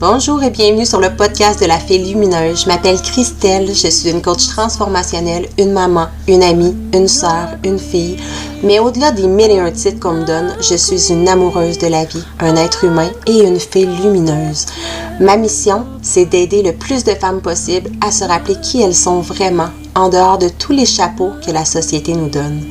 Bonjour et bienvenue sur le podcast de la Fée Lumineuse. Je m'appelle Christelle, je suis une coach transformationnelle, une maman, une amie, une sœur, une fille. Mais au-delà des mille et un titres qu'on me donne, je suis une amoureuse de la vie, un être humain et une fée lumineuse. Ma mission, c'est d'aider le plus de femmes possible à se rappeler qui elles sont vraiment, en dehors de tous les chapeaux que la société nous donne.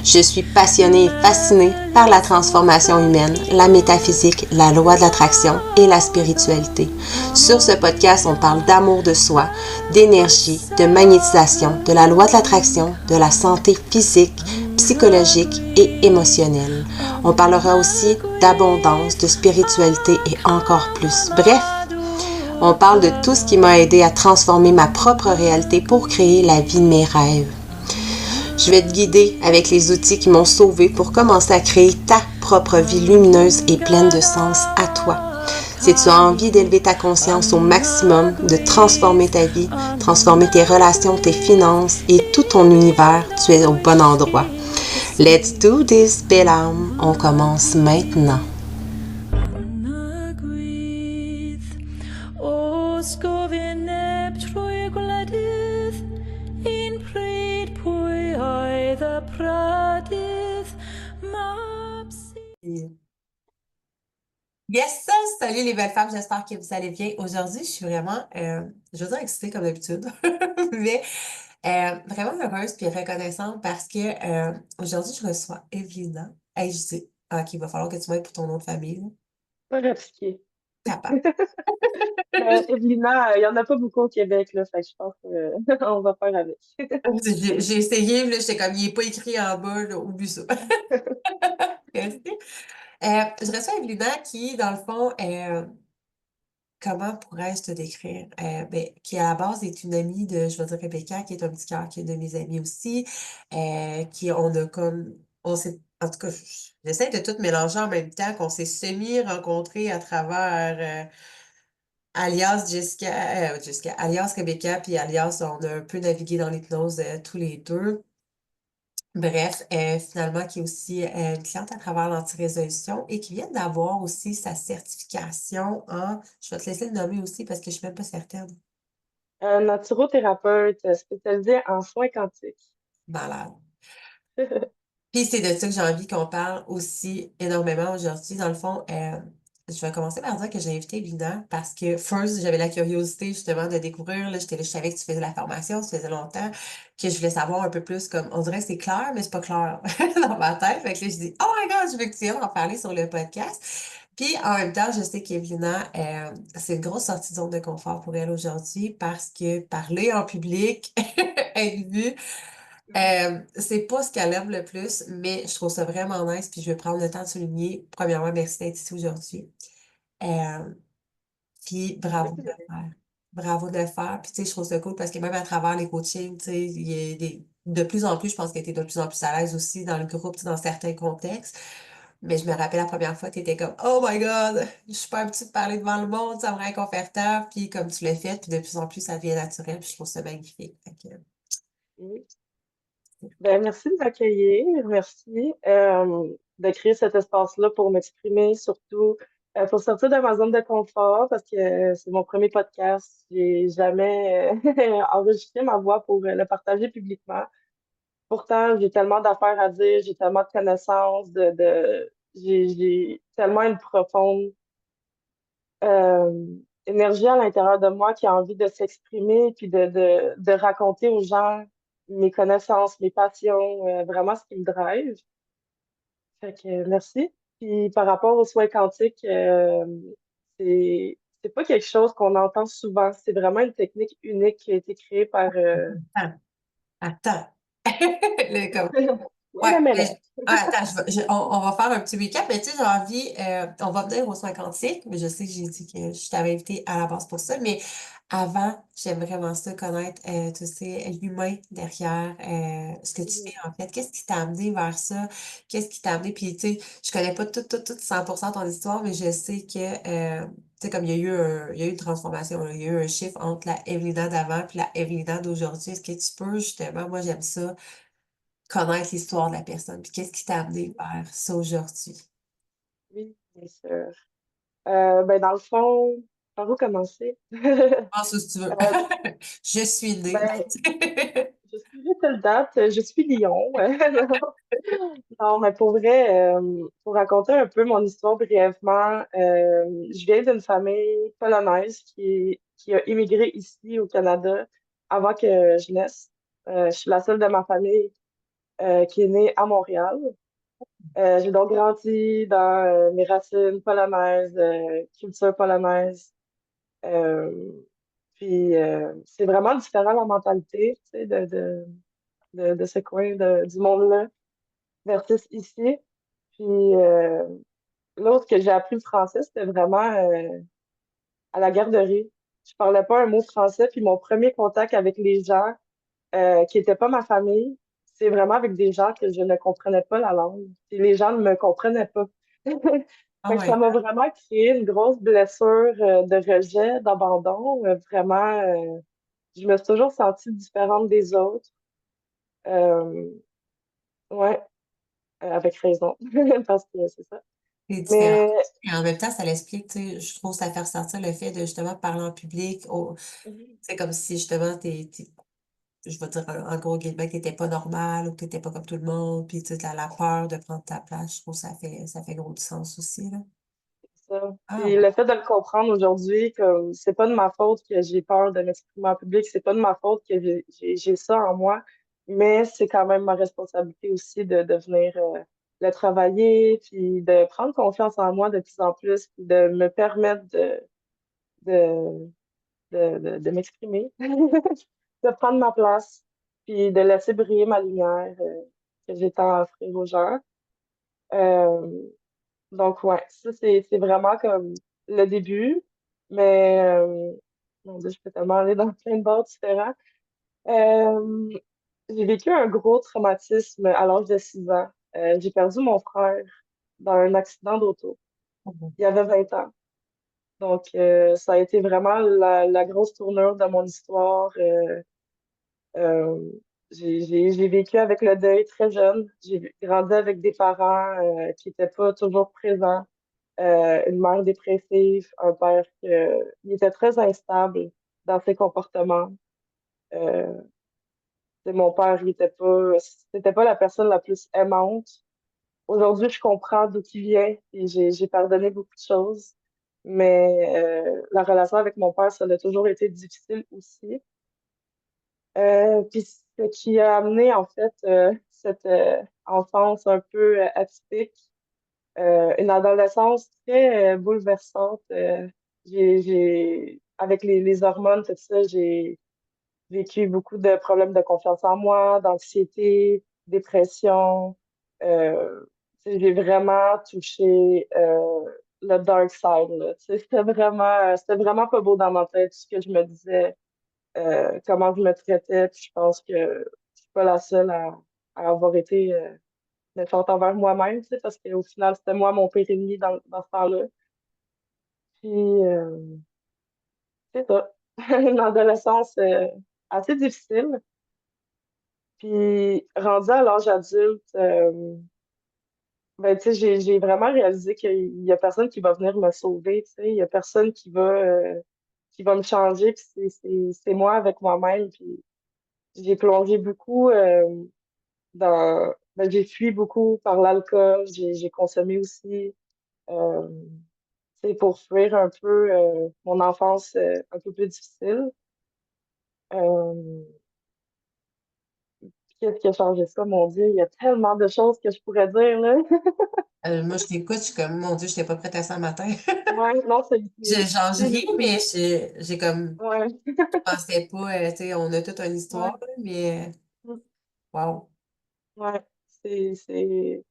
Je suis passionnée et fascinée par la transformation humaine, la métaphysique, la loi de l'attraction et la spiritualité. Sur ce podcast, on parle d'amour de soi, d'énergie, de magnétisation, de la loi de l'attraction, de la santé physique, psychologique et émotionnelle. On parlera aussi d'abondance, de spiritualité et encore plus. Bref, on parle de tout ce qui m'a aidé à transformer ma propre réalité pour créer la vie de mes rêves. Je vais te guider avec les outils qui m'ont sauvée pour commencer à créer ta propre vie lumineuse et pleine de sens à toi. Si tu as envie d'élever ta conscience au maximum, de transformer ta vie, transformer tes relations, tes finances et tout ton univers, tu es au bon endroit. Let's do this, belle âme. On commence maintenant. Yes, salut les belles femmes, j'espère que vous allez bien. Aujourd'hui, je suis vraiment, je veux dire excitée comme d'habitude, mais vraiment heureuse puis reconnaissante parce que aujourd'hui, je reçois Evelina. Hey, je dis, ok, il va falloir que tu m'aides pour ton nom de famille, là. Pas compliqué. Capable. Mais Evelina, il y en a pas beaucoup au Québec, là, fait que je pense qu'on va faire avec. J'ai essayé, là, j'étais comme, il n'est pas écrit en bas, là, oublie ça. Merci. Je reçois Evelina qui, dans le fond, comment pourrais-je te décrire? Ben, qui à la base est une amie de, je vais dire Rebecca, qui est un petit cœur, qui est de mes amis aussi, qui on a comme, on s'est, en tout cas, j'essaie de tout mélanger en même temps, qu'on s'est semi-rencontrés à travers alias Jessica, alias Rebecca, puis alias, on a un peu navigué dans l'hypnose tous les deux. Bref, finalement, qui est aussi une cliente à travers l'antirésolution et qui vient d'avoir aussi sa certification en, je vais te laisser le nommer aussi parce que je suis même pas certaine. Un naturothérapeute spécialisé en soins quantiques. Malade. Puis c'est de ça que j'ai envie qu'on parle aussi énormément aujourd'hui. Dans le fond, je vais commencer par dire que j'ai invité Lina parce que, first, j'avais la curiosité justement de découvrir. Là, je savais que tu faisais la formation, ça faisait longtemps, que je voulais savoir un peu plus comme, on dirait que c'est clair, mais c'est pas clair dans ma tête. Fait que là, je dis, oh my God, je veux que tu viennes en parler sur le podcast. Puis en même temps, je sais qu'Evelina, c'est une grosse sortie de zone de confort pour elle aujourd'hui parce que parler en public, être vue, c'est pas ce qu'elle aime le plus, mais je trouve ça vraiment nice, puis je vais prendre le temps de souligner. Premièrement, merci d'être ici aujourd'hui. Euh, Puis bravo de Merci le beaucoup. faire. Bravo de le faire. Puis tu sais, je trouve ça cool parce que même à travers les coachings, tu sais, il y a de plus en plus, je pense que tu es de plus en plus à l'aise aussi dans le groupe, tu sais, dans certains contextes. Mais je me rappelle la première fois, tu étais comme, oh my God, je suis pas habituée de parler devant le monde, ça me rend inconfortable. Puis comme tu l'as fait, puis de plus en plus, ça devient naturel, puis je trouve ça magnifique. Fait que, Oui. Ben, merci de m'accueillir. Merci de créer cet espace-là pour m'exprimer, surtout pour sortir de ma zone de confort, parce que c'est mon premier podcast. J'ai jamais enregistré ma voix pour le partager publiquement. Pourtant, j'ai tellement d'affaires à dire, j'ai tellement de connaissances, j'ai tellement une profonde euh, énergie à l'intérieur de moi qui a envie de s'exprimer puis de raconter aux gens mes connaissances, mes passions, vraiment ce qui me drive. Fait que merci. Puis par rapport aux soins quantiques, c'est pas quelque chose qu'on entend souvent. C'est vraiment une technique unique qui a été créée par attends, attends. Comme, oui, ouais, la mais mêlée. attends, on va faire un petit recap, mais tu sais, j'ai envie, on va venir aux soins quantiques, mais je sais que j'ai dit que je t'avais invité à la base pour ça, mais avant, j'aime vraiment ça connaître, tu sais, l'humain derrière ce que tu fais en fait. Qu'est-ce qui t'a amené vers ça? Qu'est-ce qui t'a amené? Puis, tu sais, je connais pas tout 100% ton histoire, mais je sais que, tu sais, comme il y a eu une transformation, là, il y a eu un chiffre entre la Evelina d'avant puis la Evelina d'aujourd'hui. Est-ce que tu peux, justement, moi j'aime ça connaître l'histoire de la personne, puis qu'est-ce qui t'a amené vers ça aujourd'hui? Oui, bien sûr. Ben, dans le fond. Par où commencer? Pense où tu veux. Euh, Je suis née. ben, je suis de telle date, je suis Lyon. Non, mais pour vrai, pour raconter un peu mon histoire brièvement, je viens d'une famille polonaise qui a immigré ici au Canada avant que je naisse. Je suis la seule de ma famille qui est née à Montréal. J'ai donc grandi dans mes racines polonaises, culture polonaise. Euh, c'est vraiment différent la mentalité, tu sais, de ce coin du monde-là versus ici. Puis l'autre que j'ai appris le français, c'était vraiment à la garderie. Je parlais pas un mot français, puis mon premier contact avec les gens qui étaient pas ma famille, c'est vraiment avec des gens que je ne comprenais pas la langue. Puis les gens ne me comprenaient pas. Ah Fait que ça ouais. m'a vraiment créé une grosse blessure de rejet, d'abandon. Vraiment, je me suis toujours sentie différente des autres. Euh, ouais, avec raison, parce que c'est ça. C'est différent. Mais Et en même temps, ça l'explique, tu sais, je trouve que ça fait ressortir le fait de justement parler en public. C'est comme si justement je vais dire en gros guillemets, que t'étais pas normal ou que t'étais pas comme tout le monde, puis tu sais, t'as la peur de prendre ta place. Je trouve que ça fait gros du sens aussi, là. ça. Ah Puis ouais. le fait de le comprendre aujourd'hui, comme c'est pas de ma faute que j'ai peur de m'exprimer en public, c'est pas de ma faute que j'ai ça en moi, mais c'est quand même ma responsabilité aussi de venir le travailler, puis de prendre confiance en moi de plus en plus, puis de me permettre de, de m'exprimer, de prendre ma place, puis de laisser briller ma lumière que j'ai tant à offrir aux gens. Euh, donc, ouais, ça, c'est vraiment comme le début. Mais, mon Dieu, je peux tellement aller dans plein de bords différents. Euh, j'ai vécu un gros traumatisme à l'âge de 6 ans. J'ai perdu mon frère dans un accident d'auto. Mhm. Il avait 20 ans. Donc, ça a été vraiment la grosse tournure de mon histoire. Euh, j'ai vécu avec le deuil très jeune. J'ai grandi avec des parents qui étaient pas toujours présents, une mère dépressive, un père il était très instable dans ses comportements. Euh, mon père, c'était pas la personne la plus aimante. Aujourd'hui, je comprends d'où il vient et j'ai pardonné beaucoup de choses. Mais la relation avec mon père, ça a toujours été difficile aussi. Puis ce qui a amené en fait cette enfance un peu atypique, une adolescence très bouleversante. Avec les hormones, tout ça, j'ai vécu beaucoup de problèmes de confiance en moi, d'anxiété, dépression. Euh, Tu sais, j'ai vraiment touché le dark side, là. Tu sais, c'était vraiment pas beau dans ma tête, ce que je me disais, comment je me traitais. Puis je pense que je suis pas la seule à avoir été méchante envers moi-même, tu sais, parce qu'au final, c'était moi mon pire ennemi dans ce temps-là. Puis, c'est ça. Une adolescence assez difficile. Puis, rendu à l'âge adulte, ben, tu sais, j'ai vraiment réalisé qu'il y a personne qui va venir me sauver, tu sais. Il y a personne qui va me changer, puis c'est moi avec moi-même. Puis, j'ai plongé beaucoup j'ai fui beaucoup par l'alcool, j'ai consommé aussi. Euh, C'est pour fuir un peu mon enfance un peu plus difficile. Euh, Qu'est-ce qui a changé ça, mon Dieu? Il y a tellement de choses que je pourrais dire, là. Moi, je t'écoute, je suis comme, mon Dieu, je n'étais pas prête à ça un matin. Ouais, non, Genre, je ris, mais j'ai comme, ouais. je pensais pas, tu sais, on a toute une histoire, Ouais. là, mais, wow. Ouais. C'est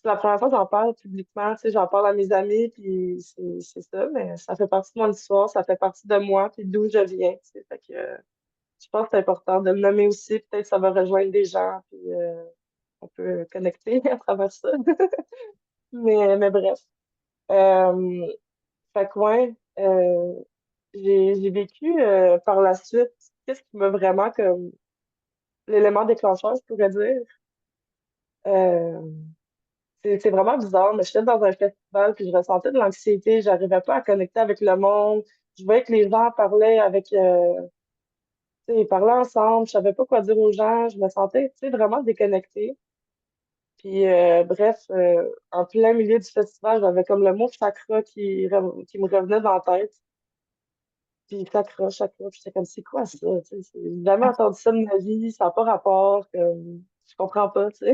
la première fois que j'en parle publiquement, tu sais, j'en parle à mes amis, puis c'est ça, mais ça fait partie de mon histoire, ça fait partie de moi, puis d'où je viens, tu sais. Fait que je pense que c'est important de le nommer aussi, peut-être que ça va rejoindre des gens, puis on peut connecter à travers ça. Mais bref. Euh, Fait que ouais, j'ai vécu par la suite, qu'est-ce qui m'a vraiment comme l'élément déclencheur, je pourrais dire. Euh, c'est vraiment bizarre, mais j'étais dans un festival puis je ressentais de l'anxiété, j'arrivais pas à connecter avec le monde. je voyais que les gens parlaient avec, tu sais, ils parlaient ensemble, je savais pas quoi dire aux gens, je me sentais, tu sais, vraiment déconnectée. Puis, bref, en plein milieu du festival, j'avais comme le mot chakra qui me revenait dans la tête. Puis chakra, chakra, puis j'étais comme, c'est quoi ça? Tu sais, j'ai jamais entendu ça de ma vie, ça n'a pas rapport, comme, je comprends pas, tu sais.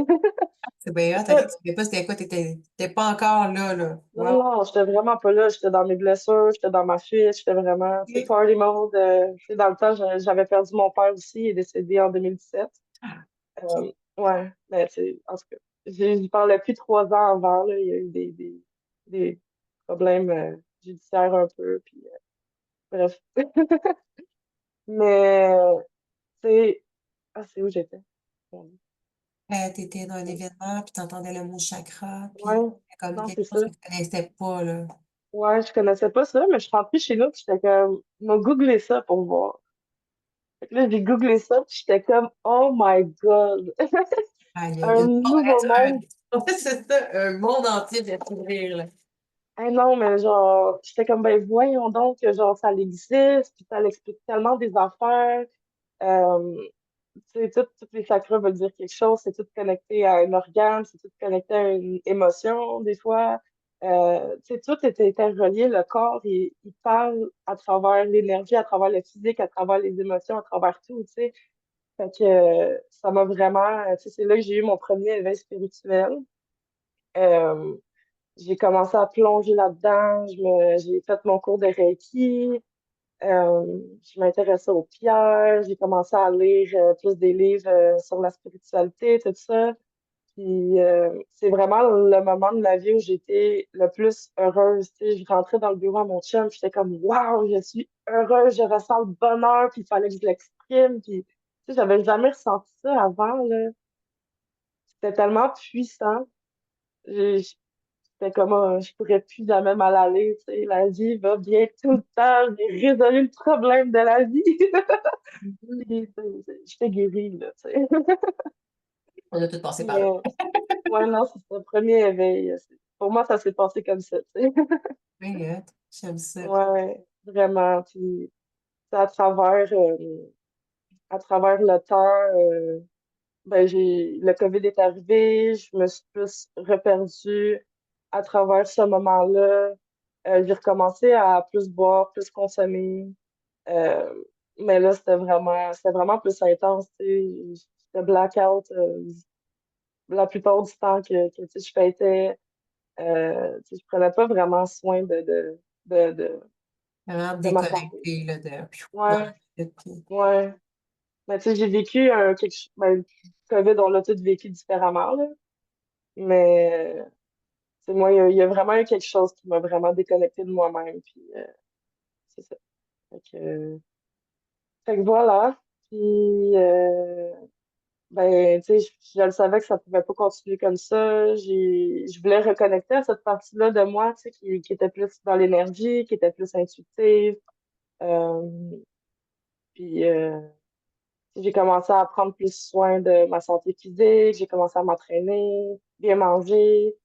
C'est bien hot, ok, tu savais pas c'était quoi, t'étais pas encore là, là. Non, Wow. non, j'étais vraiment pas là. J'étais dans mes blessures, j'étais dans ma fuite, j'étais vraiment, tu sais, Ok. party mode. Tu sais, dans le temps, j'avais perdu mon père aussi, il est décédé en 2017. Ouais, mais tu sais, en tout cas, j'y parlais plus 3 ans avant, là. Il y a eu des problèmes judiciaires un peu, puis bref. Mais, tu sais, ah, c'est où j'étais? Mon Dieu. T'étais dans un événement, puis t'entendais le mot chakra, Ouais, puis c'est comme non, quelque c'est chose ça. que tu connaissais pas, là. Ouais, je connaissais pas ça, mais je suis rentrée chez nous, puis j'étais comme, m'a googlé ça pour voir. Fait que là, j'ai googlé ça, puis j'étais comme, oh my God, Aïe, aïe, un nouveau monde. c'est ça, un monde entier vient s'ouvrir, là. Ah non, mais genre, j'étais comme, ben voyons donc que genre, ça existe, puis ça l'explique tellement des affaires. Euh, tu sais, toutes les chakras veulent dire quelque chose, c'est tout connecté à un organe, c'est tout connecté à une émotion, des fois. Tu sais, tout est interrelié, le corps, il parle à travers l'énergie, à travers le physique, à travers les émotions, à travers tout, tu sais. Fait que ça m'a vraiment, tu sais, c'est là que j'ai eu mon premier éveil spirituel. Euh, j'ai commencé à plonger là-dedans, j'ai fait mon cours de Reiki, je m'intéressais aux pierres, j'ai commencé à lire plus des livres sur la spiritualité, tout ça. Puis c'est vraiment le moment de ma vie où j'étais le plus heureuse. Tu sais, je rentrais dans le bureau à mon chum, j'étais comme waouh, je suis heureuse, je ressens le bonheur, puis il fallait que je l'exprime. Puis tu sais, j'avais jamais ressenti ça avant, là. C'était tellement puissant. J'étais comme je pourrais plus jamais mal aller, tu sais, la vie va bien tout le temps, j'ai résolu le problème de la vie. Mhm. Puis, j'étais guérie, là, tu sais. On a tout passé par là. Mais, ouais, non, c'est le premier éveil. Pour moi, ça s'est passé comme ça, tu sais. Oui, hot. J'aime ça. Ouais, vraiment. Puis, c'est à travers le temps, ben, le COVID est arrivé, je me suis plus reperdue à travers ce moment-là. J'ai recommencé à plus boire, plus consommer. Euh, mais là, c'était vraiment plus intense, tu sais. J'étais blackout, la plupart du temps que tu sais, je fêtais. Tu sais, je prenais pas vraiment soin de, de, Vraiment de ma santé. déconnecté, là, de... dans Ouais, le puis- ouais. Mais tu sais, j'ai vécu ben, le COVID, on l'a tous vécu différemment, là. Mais tu sais, moi, il y a vraiment eu quelque chose qui m'a vraiment déconnecté de moi-même. Puis c'est ça. Fait que voilà. Puis ben, tu sais, je le savais que ça pouvait pas continuer comme ça. Je voulais reconnecter à cette partie-là de moi, tu sais, qui était plus dans l'énergie, qui était plus intuitive. Euh, puis, j'ai commencé à prendre plus soin de ma santé physique, j'ai commencé à m'entraîner, bien manger,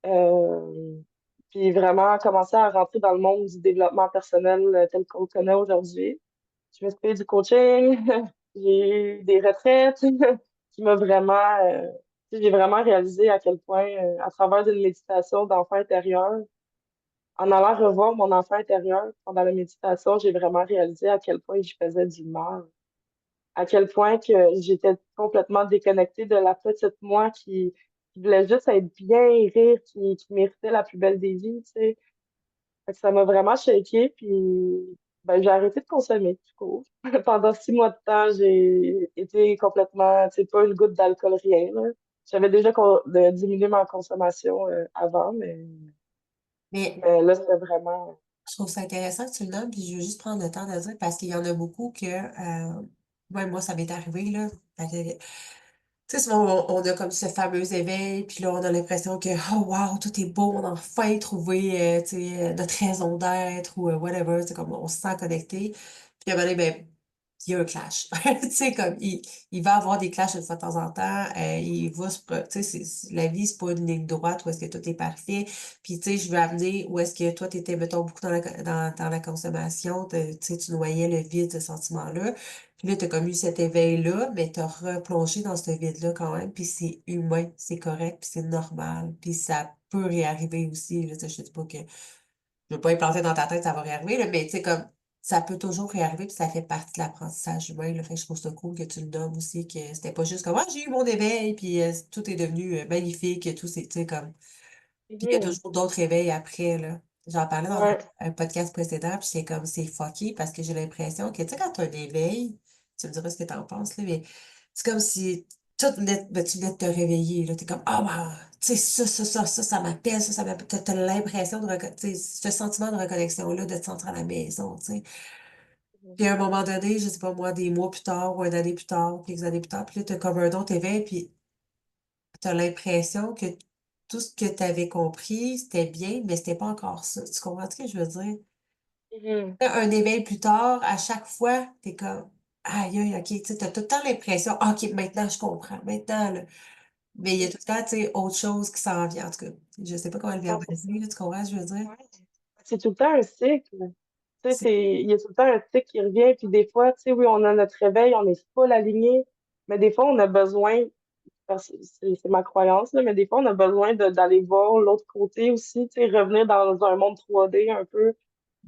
euh, puis vraiment commencer à rentrer dans le monde du développement personnel tel qu'on le connaît aujourd'hui. Je me suis fait du coaching, j'ai eu des retraites qui m'a vraiment, tu sais, j'ai vraiment réalisé à quel point, à travers une méditation d'enfant intérieur, en allant revoir mon enfant intérieur pendant la méditation, j'ai vraiment réalisé à quel point je faisais du mal, à quel point que j'étais complètement déconnectée de la petite moi qui voulait juste être bien et rire, qui méritait la plus belle des vies, tu sais. Fait que ça m'a vraiment shaké, puis ben, j'ai arrêté de consommer, tout court. Pendant 6 mois de temps, j'ai été complètement, tu sais, pas une goutte d'alcool, rien, là. J'avais déjà diminué ma consommation avant, Mais mais là, c'était vraiment... je trouve ça intéressant que tu le nommes, puis je veux juste prendre le temps de le dire parce qu'il y en a beaucoup que, ouais, moi, ça m'est arrivé, là. Fait que, tu sais, souvent, on a comme ce fameux éveil, puis là, on a l'impression que, oh, wow, tout est beau, on a enfin trouvé, tu sais, notre raison d'être ou whatever, c'est comme on se sent connecté. Puis à un moment donné, ben, il y a un clash. Tu sais, comme, il va avoir des clashs une fois de temps en temps. Il va tu sais, la vie, c'est pas une ligne droite où est-ce que tout est parfait. Puis, tu sais, je veux amener où est-ce que toi, t'étais, mettons, beaucoup dans la consommation. Tu sais, tu noyais le vide, ce sentiment-là. Puis là, t'as comme eu cet éveil-là, mais t'as replongé dans ce vide-là quand même. Puis c'est humain, c'est correct, puis c'est normal. Puis ça peut réarriver aussi. Là, tu sais, je te dis pas que je veux pas implanter dans ta tête, ça va réarriver, là, mais tu sais, comme ça peut toujours réarriver, puis ça fait partie de l'apprentissage humain. Là, fait que je trouve ça cool que tu le donnes aussi, que c'était pas juste comme ah, j'ai eu mon éveil, puis tout est devenu magnifique, tout c'est, tu sais, comme. Puis il y a Mhm. toujours d'autres éveils après, là. J'en parlais dans Ouais. un podcast précédent, puis c'est comme c'est fucké parce que j'ai l'impression que, tu sais, quand tu as un éveil, tu me diras ce que t'en penses, là, mais c'est comme si tu venais de te réveiller, là. T'es comme, ah, bah, tu sais, ça m'appelle, ça m'appelle. T'as l'impression tu sais, ce sentiment de reconnexion-là, de te sentir à la maison, tu sais. Mhm. Puis à un moment donné, je sais pas moi, des mois plus tard ou une année plus tard, quelques années plus tard, puis là, t'as comme un autre éveil, puis t'as l'impression que tout ce que t'avais compris, c'était bien, mais c'était pas encore ça. Tu comprends ce que je veux dire? Mhm. Un éveil plus tard, à chaque fois, t'es comme, aïe, aïe, ok, tu sais, t'as tout le temps l'impression, ah, ok, maintenant je comprends, maintenant, là. Mais il y a tout le temps, tu sais, autre chose qui s'en vient. En tout cas, je sais pas comment le verbaliser, 100%. là, tu comprends ce que je veux dire? Ouais. C'est tout le temps un cycle. Tu sais, C'est il y a tout le temps un cycle qui revient, puis des fois, tu sais, oui, on a notre réveil, on est full aligné, mais des fois, on a besoin, parce que c'est ma croyance, là, mais des fois, on a besoin d'aller voir l'autre côté aussi, tu sais, revenir dans un monde 3D un peu,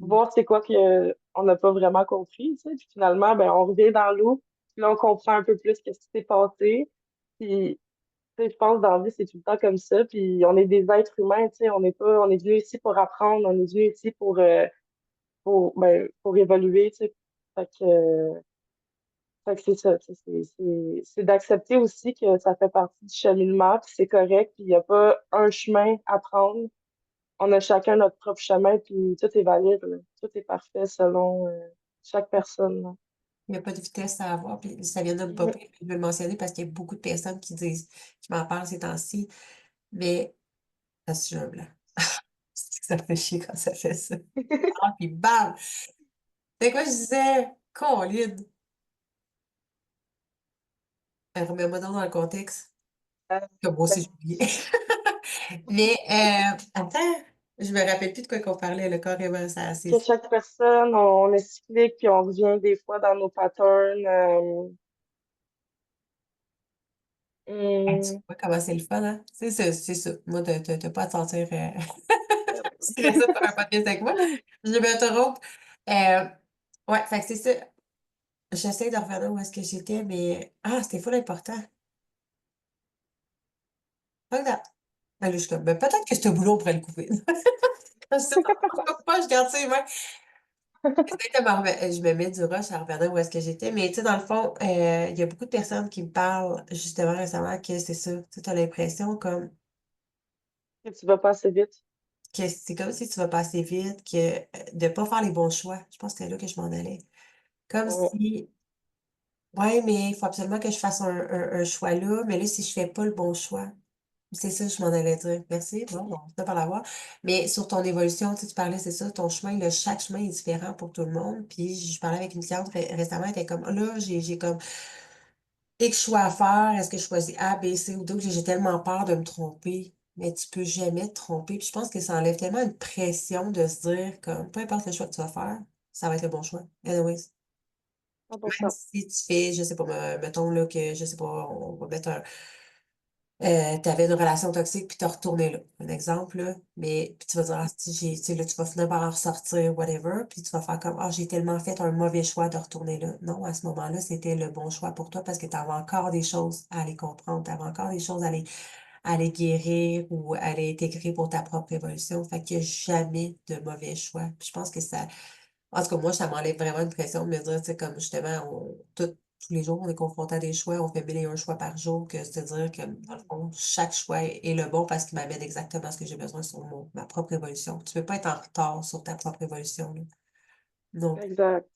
voir c'est quoi que on n'a pas vraiment compris, tu sais, puis finalement, ben, on revient dans l'eau, puis là, on comprend un peu plus ce qui s'est passé, puis tu sais, je pense dans la vie, c'est tout le temps comme ça. Puis on est des êtres humains, tu sais, on est venu ici pour apprendre, on est venu ici pour évoluer, tu sais. Fait que c'est ça, tu sais, c'est d'accepter aussi que ça fait partie du cheminement, puis c'est correct, puis il n'y a pas un chemin à prendre. On a chacun notre propre chemin, puis tout est valide, là. Tout est parfait selon chaque personne, là. Il n'y a pas de vitesse à avoir, puis ça vient de me Mhm. popper, puis je vais le mentionner parce qu'il y a beaucoup de personnes qui m'en parlent ces temps-ci, mais ça se un blanc. Ça fait chier quand ça fait ça. Ah, puis bam! C'est quoi je disais? Colin! Remets-moi donc dans le contexte. Euh, Comme moi aussi, ben, j'ai oublié. Mais, attends, je me rappelle plus de quoi qu'on parlait, le carrément, ça, c'est que chaque personne, on est cyclique, puis on revient des fois dans nos patterns. ah, tu Hum, vois comment c'est le fun, hein? C'est ça. Moi, t'as pas à te sentir stressé par un podcast avec moi. Je vais interrompre. Euh, ouais, fait que c'est ça. J'essaie de revenir où est-ce que j'étais, mais ah, c'était full important. Regarde. Ben là, je suis comme, ben, peut-être que ce boulot, on pourrait le couper. Je sais pas, je coupe pas, je garde ça, ouais. J'essaie de je me mets du rush à revenir où est-ce que j'étais, mais tu sais, dans le fond, il y a beaucoup de personnes qui me parlent justement récemment que c'est ça. Tu as l'impression comme que tu vas pas assez vite. que c'est comme si tu vas passer vite, que de pas faire les bons choix. Je pense que c'était là que je m'en allais. Comme Ouais. si, ouais, mais il faut absolument que je fasse un choix là, mais là, si je fais pas le bon choix, c'est ça, je m'en allais dire. Merci. Bon, on finit par l'avoir. Mais sur ton évolution, tu sais, tu parlais, c'est ça, ton chemin, là, chaque chemin est différent pour tout le monde. Puis je parlais avec une cliente récemment, elle était comme, là, j'ai comme X choix à faire. Est-ce que je choisis A, B, C ou D? J'ai tellement peur de me tromper. Mais tu peux jamais te tromper. Puis je pense que ça enlève tellement une pression de se dire, comme, peu importe le choix que tu vas faire, ça va être le bon choix. Anyways. Même 100%. si tu fais, je sais pas, mettons là que, je sais pas, on va mettre t'avais une relation toxique puis t'as retourné là. Un exemple, là. Mais, puis tu vas dire, ah, si tu sais, là, tu vas finir par en ressortir, whatever. Puis tu vas faire comme, ah, j'ai tellement fait un mauvais choix de retourner là. Non, à ce moment-là, c'était le bon choix pour toi parce que tu avais encore des choses à aller comprendre. Tu avais encore des choses à aller guérir ou à aller intégrer pour ta propre évolution. Fait qu'il n'y a jamais de mauvais choix. Puis je pense que ça, en tout cas, moi, ça m'enlève vraiment une pression de me dire, tu sais, comme justement, tous les jours, on est confronté à des choix, on fait 1001 choix par jour, que c'est à dire que, dans le fond, chaque choix est le bon parce qu'il m'amène exactement ce que j'ai besoin sur ma propre évolution. Tu peux pas être en retard sur ta propre évolution, là. Non plus. Exact.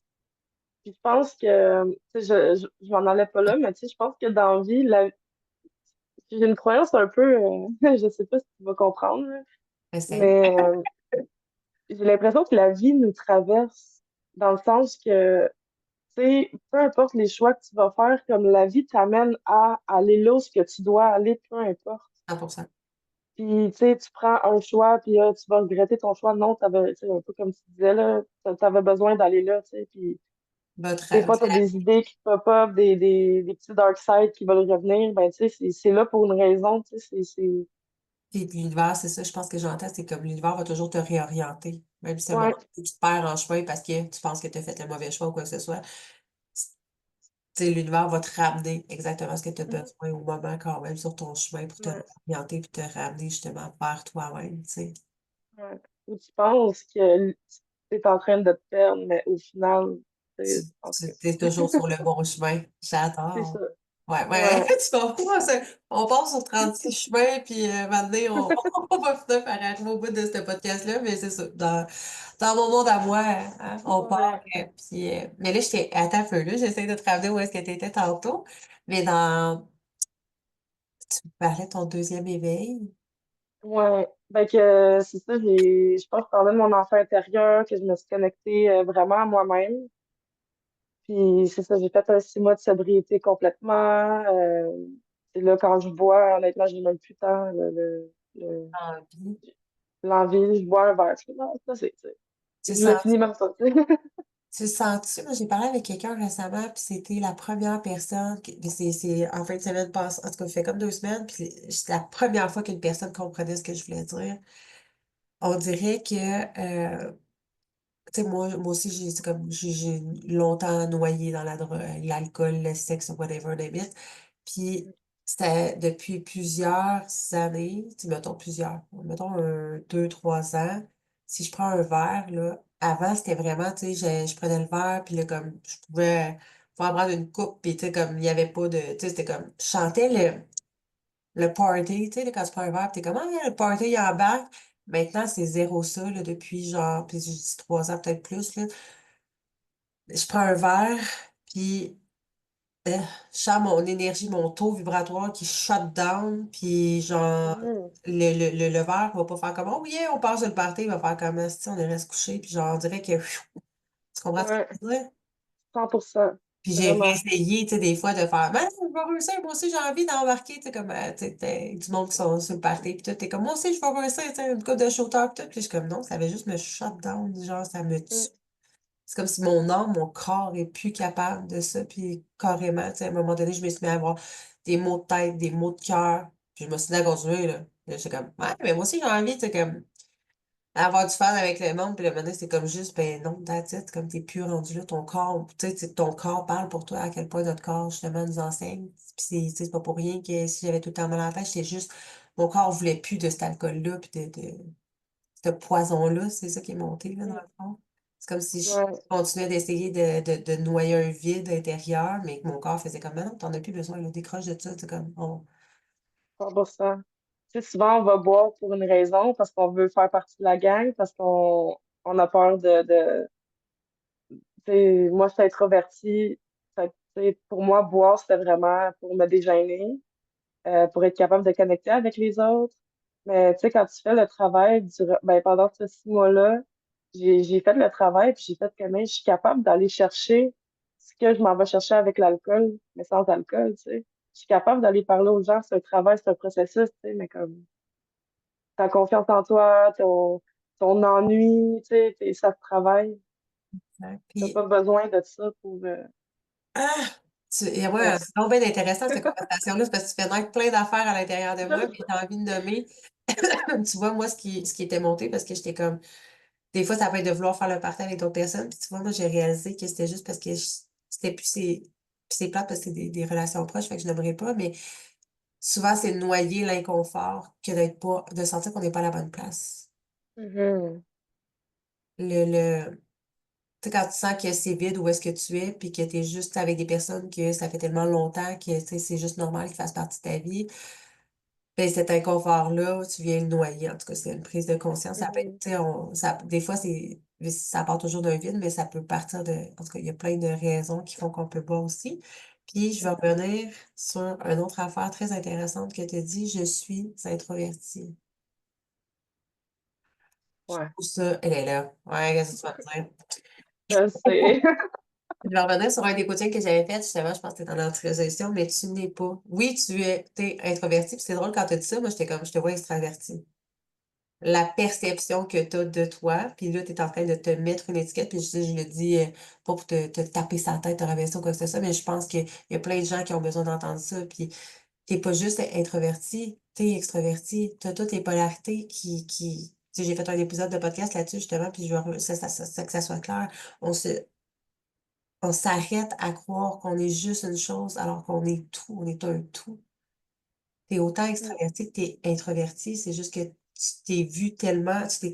Puis je pense que, tu sais, je m'en allais pas là, mais tu sais, je pense que dans la vie, j'ai une croyance un peu, je sais pas si tu vas comprendre, là, Essaye. mais j'ai l'impression que la vie nous traverse dans le sens que tu sais, peu importe les choix que tu vas faire, comme la vie t'amène à aller là où ce que tu dois aller, peu importe. 100%. Puis, tu sais, tu prends un choix, puis tu vas regretter ton choix. Non, tu sais, un peu comme tu disais, là, t'avais besoin d'aller là, tu sais. Puis, Votre, des fois, t'as des idées qui pop up, des petits dark sides qui veulent revenir. Ben, tu sais, c'est là pour une raison, tu sais, puis l'univers, c'est ça, je pense que j'entends, c'est comme l'univers va toujours te réorienter. Même si à un moment Ouais, donné, tu te perds en chemin parce que tu penses que tu as fait le mauvais choix ou quoi que ce soit, tu sais, l'univers va te ramener exactement ce que tu as mhm, besoin au moment quand même sur ton chemin pour te ouais, réorienter puis te ramener justement vers toi-même, tu sais. ouais. Ou tu penses que tu es en train de te perdre, mais au final, Tu, en tout cas, tu es toujours sur le bon chemin. c'est ça. J'adore. Ouais, ouais, Ouais. tu comprends? On part sur 36 chemins, puis maintenant, on va finir par arriver au bout de ce podcast-là, mais c'est ça. Dans mon monde à moi, hein, on part, Ouais. puis... mais là, j'étais... Attends un peu, là, j'essaie de te ramener où est-ce que tu étais tantôt, mais tu me parlais de ton deuxième éveil. Ouais. Ben que c'est ça, je pense que je parlais de mon enfant intérieur, que je me suis connectée vraiment à moi-même. Puis c'est ça, j'ai fait un 6 mois de sobriété complètement. Et là, quand je bois, honnêtement, j'ai même plus le temps, En vie. l'envie, je bois un verre. Je fais, non, ça Tu je le sens, finis même pas. tu le sens-tu? Moi, j'ai parlé avec quelqu'un récemment, puis c'était la première personne, puis c'est en fin de semaine passée, en tout cas, ça fait comme 2 semaines, puis c'est la première fois qu'une personne comprenait ce que je voulais dire. On dirait que, tu sais, moi aussi, c'est comme, j'ai longtemps noyé dans la drogue, l'alcool, le sexe, whatever, name it. Puis, c'était depuis plusieurs années, tu sais, mettons 2, 3 ans. Si je prends un verre, là, avant, c'était vraiment, tu sais, je prenais le verre, puis là, comme, je pouvais faire prendre une coupe, puis tu sais, comme, il n'y avait pas de, tu sais, c'était comme, je chantais le party, tu sais, là, quand tu prends un verre, pis t'es comme, ah, le party, il embarque. Maintenant, c'est zéro ça, là, depuis genre, puis je dis 3 ans, peut-être plus, là. Je prends un verre, puis euh, je sens mon énergie, mon taux vibratoire qui shut down, puis genre, Mhm. le verre va pas faire comme, oh yeah, on passe sur le party, il va faire comme, si on irait se coucher, puis genre, on dirait que, tu comprends ce que Ouais, je veux dire? 100%. Puis j'ai Vraiment. réessayé, tu sais, des fois, de faire, man, je vais réussir, moi aussi, j'ai envie d'embarquer, tu sais, comme, tu sais, du monde qui sont sur le party, puis tout, t'es comme, moi aussi, je vais réussir, tu sais, une coupe de shooter, puis tout, puis je suis comme, non, ça avait juste me shut down, genre, ça me tue. Mm. C'est comme si mon âme, mon corps est plus capable de ça, puis carrément, tu sais, à un moment donné, je me suis mis à avoir des maux de tête, des maux de cœur, puis je me suis dit à continuer, là. Là, j'étais comme, ouais, mais moi aussi, j'ai envie, tu sais, comme, avoir du fun avec le monde, puis le moment c'est comme juste, ben non, that's it, comme t'es plus rendu là, ton corps, tu sais, ton corps parle pour toi, à quel point notre corps, justement, nous enseigne. Puis c'est pas pour rien que si j'avais tout le temps mal à la tête, j'étais juste, mon corps voulait plus de cet alcool-là, puis de ce poison-là, c'est ça qui est monté, là, dans Mm. le fond. C'est comme si je Ouais, continuais d'essayer de noyer un vide intérieur, mais que mon corps faisait comme, non, t'en as plus besoin, là, décroche de ça, c'est comme, 100%. Tu sais, souvent, on va boire pour une raison, parce qu'on veut faire partie de la gang, parce qu'on a peur tu sais, moi, je suis introvertie. Fait que, tu sais, pour moi, boire, c'était vraiment pour me dégainer, pour être capable de connecter avec les autres. Mais tu sais, quand tu fais le travail ben, pendant ces 6 mois-là, j'ai fait le travail, puis j'ai fait que même je suis capable d'aller chercher ce que je m'en vais chercher avec l'alcool, mais sans alcool, tu sais. Je suis capable d'aller parler aux gens, c'est un travail, c'est un processus, tu sais, mais comme ta confiance en toi, ton ennui, tu sais, ça se travaille. T'as puis pas besoin de ça pour... ah! Et moi, ouais. c'est donc bien intéressant cette conversation-là, c'est parce que tu fais naître plein d'affaires à l'intérieur de moi, puis j'ai envie de nommer. Tu vois, moi, ce qui était monté, parce que j'étais comme, des fois, ça peut être de vouloir faire le partage avec d'autres personnes, puis tu vois, moi, j'ai réalisé que c'était juste parce que c'était plus puis c'est plate parce que c'est des relations proches, fait que je n'aimerais pas, mais souvent, c'est de noyer l'inconfort que d'être pas, de sentir qu'on n'est pas à la bonne place. Mhm. Le, Tu sais, quand tu sens que c'est vide où est-ce que tu es, puis que tu es juste avec des personnes que ça fait tellement longtemps que tu sais, c'est juste normal qu'ils fassent partie de ta vie, ben cet inconfort-là, tu viens le noyer. En tout cas, c'est une prise de conscience. Ça peut être, Mhm. tu sais, des fois, ça part toujours d'un vide, mais ça peut partir de. En tout cas, il y a plein de raisons qui font qu'on peut boire aussi. Puis, je vais revenir sur une autre affaire très intéressante que tu as dit, je suis introvertie. Je Ouais, trouve ça, elle est là. Ouais, qu'est-ce que tu vas me dire? je le sais. Je vais revenir sur un des coachings que j'avais fait, justement, je pense que t'es en autorisation, mais tu n'es pas. Oui, t'es introverti, puis c'est drôle quand tu as dit ça, moi, j'étais comme, je te vois extraverti. La perception que tu as de toi, puis là, tu es en train de te mettre une étiquette, puis je le dis pas pour te taper sa tête, te rabaisser ou quoi que ce soit, mais je pense qu'il y a plein de gens qui ont besoin d'entendre ça, puis t'es pas juste introverti, t'es extroverti, t'as toutes les polarités tu sais, j'ai fait un épisode de podcast là-dessus, justement, puis je veux que ça soit clair. On se, on s'arrête à croire qu'on est juste une chose alors qu'on est tout, on est un tout. T'es autant Mm, extraverti que t'es introverti, c'est juste que tu t'es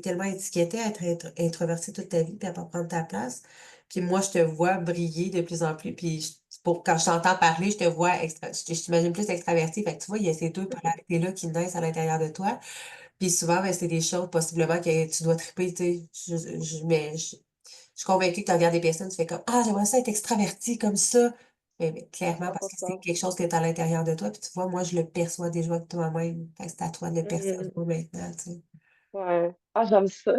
tellement étiqueté à être introverti toute ta vie puis à pas prendre ta place. Puis moi, je te vois briller de plus en plus, puis quand je t'entends parler, je te vois je t'imagine plus extraverti. Fait que tu vois, il y a ces deux polarités-là qui naissent à l'intérieur de toi. Puis souvent, ben, c'est des choses possiblement que tu dois triper, tu sais. Je suis convaincue que tu regardes des personnes, tu fais comme ah, j'aimerais ça être extraverti comme ça. Mais clairement, parce que c'est 100%. quelque chose qui est à l'intérieur de toi. Puis tu vois, moi, je le perçois déjà de toi-même. Fait que c'est à toi de le percevoir Mhm. maintenant, tu sais. Ouais. Ah, j'aime ça.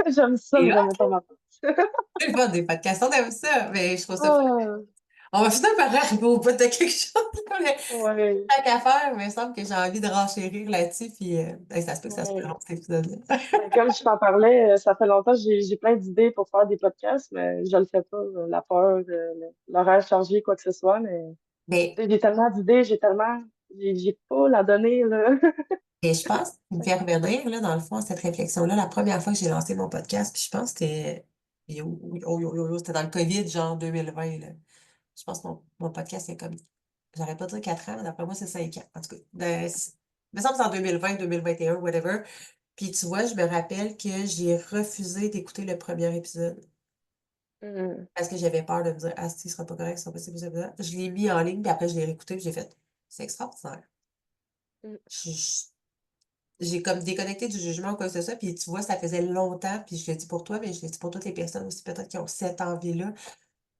J'aime ça Et me là, remettre en ma tête. c'est le fun des podcasts, on aime ça. Mais je trouve ça fun. Ah, On va finir par arriver au bout de quelque chose. Mais ouais. tant qu'à faire, mais il me semble que j'ai envie de renchérir là-dessus. Puis hey, ça se peut que ça soit Ouais. long, cet épisode-là. Ben, comme je t'en parlais, ça fait longtemps que j'ai plein d'idées pour faire des podcasts, mais je le fais pas. La peur, l'horaire chargé, quoi que ce soit, mais Mais tu sais, j'ai tellement d'idées, j'ai pas la donnée, là. Et je pense qu'il me fait revenir, là, dans le fond, à cette réflexion-là, la première fois que j'ai lancé mon podcast, puis je pense que c'était dans le COVID, genre 2020, là. Je pense que mon podcast, c'est comme, j'aurais pas dit 4 ans, mais d'après moi, c'est 5 ans. En tout cas, il me semble que c'est en 2020, 2021, whatever. Puis tu vois, je me rappelle que j'ai refusé d'écouter le premier épisode Hmm. parce que j'avais peur de me dire, ah, si, ce sera pas correct, ce sera pas possible, je l'ai mis en ligne, puis après, je l'ai réécouté, puis j'ai fait, c'est extraordinaire. Hmm. J'ai comme déconnecté du jugement ou quoi que ce soit, puis tu vois, ça faisait longtemps, puis je le dis pour toi, mais je le dis pour toutes les personnes aussi, peut-être qui ont cette envie-là.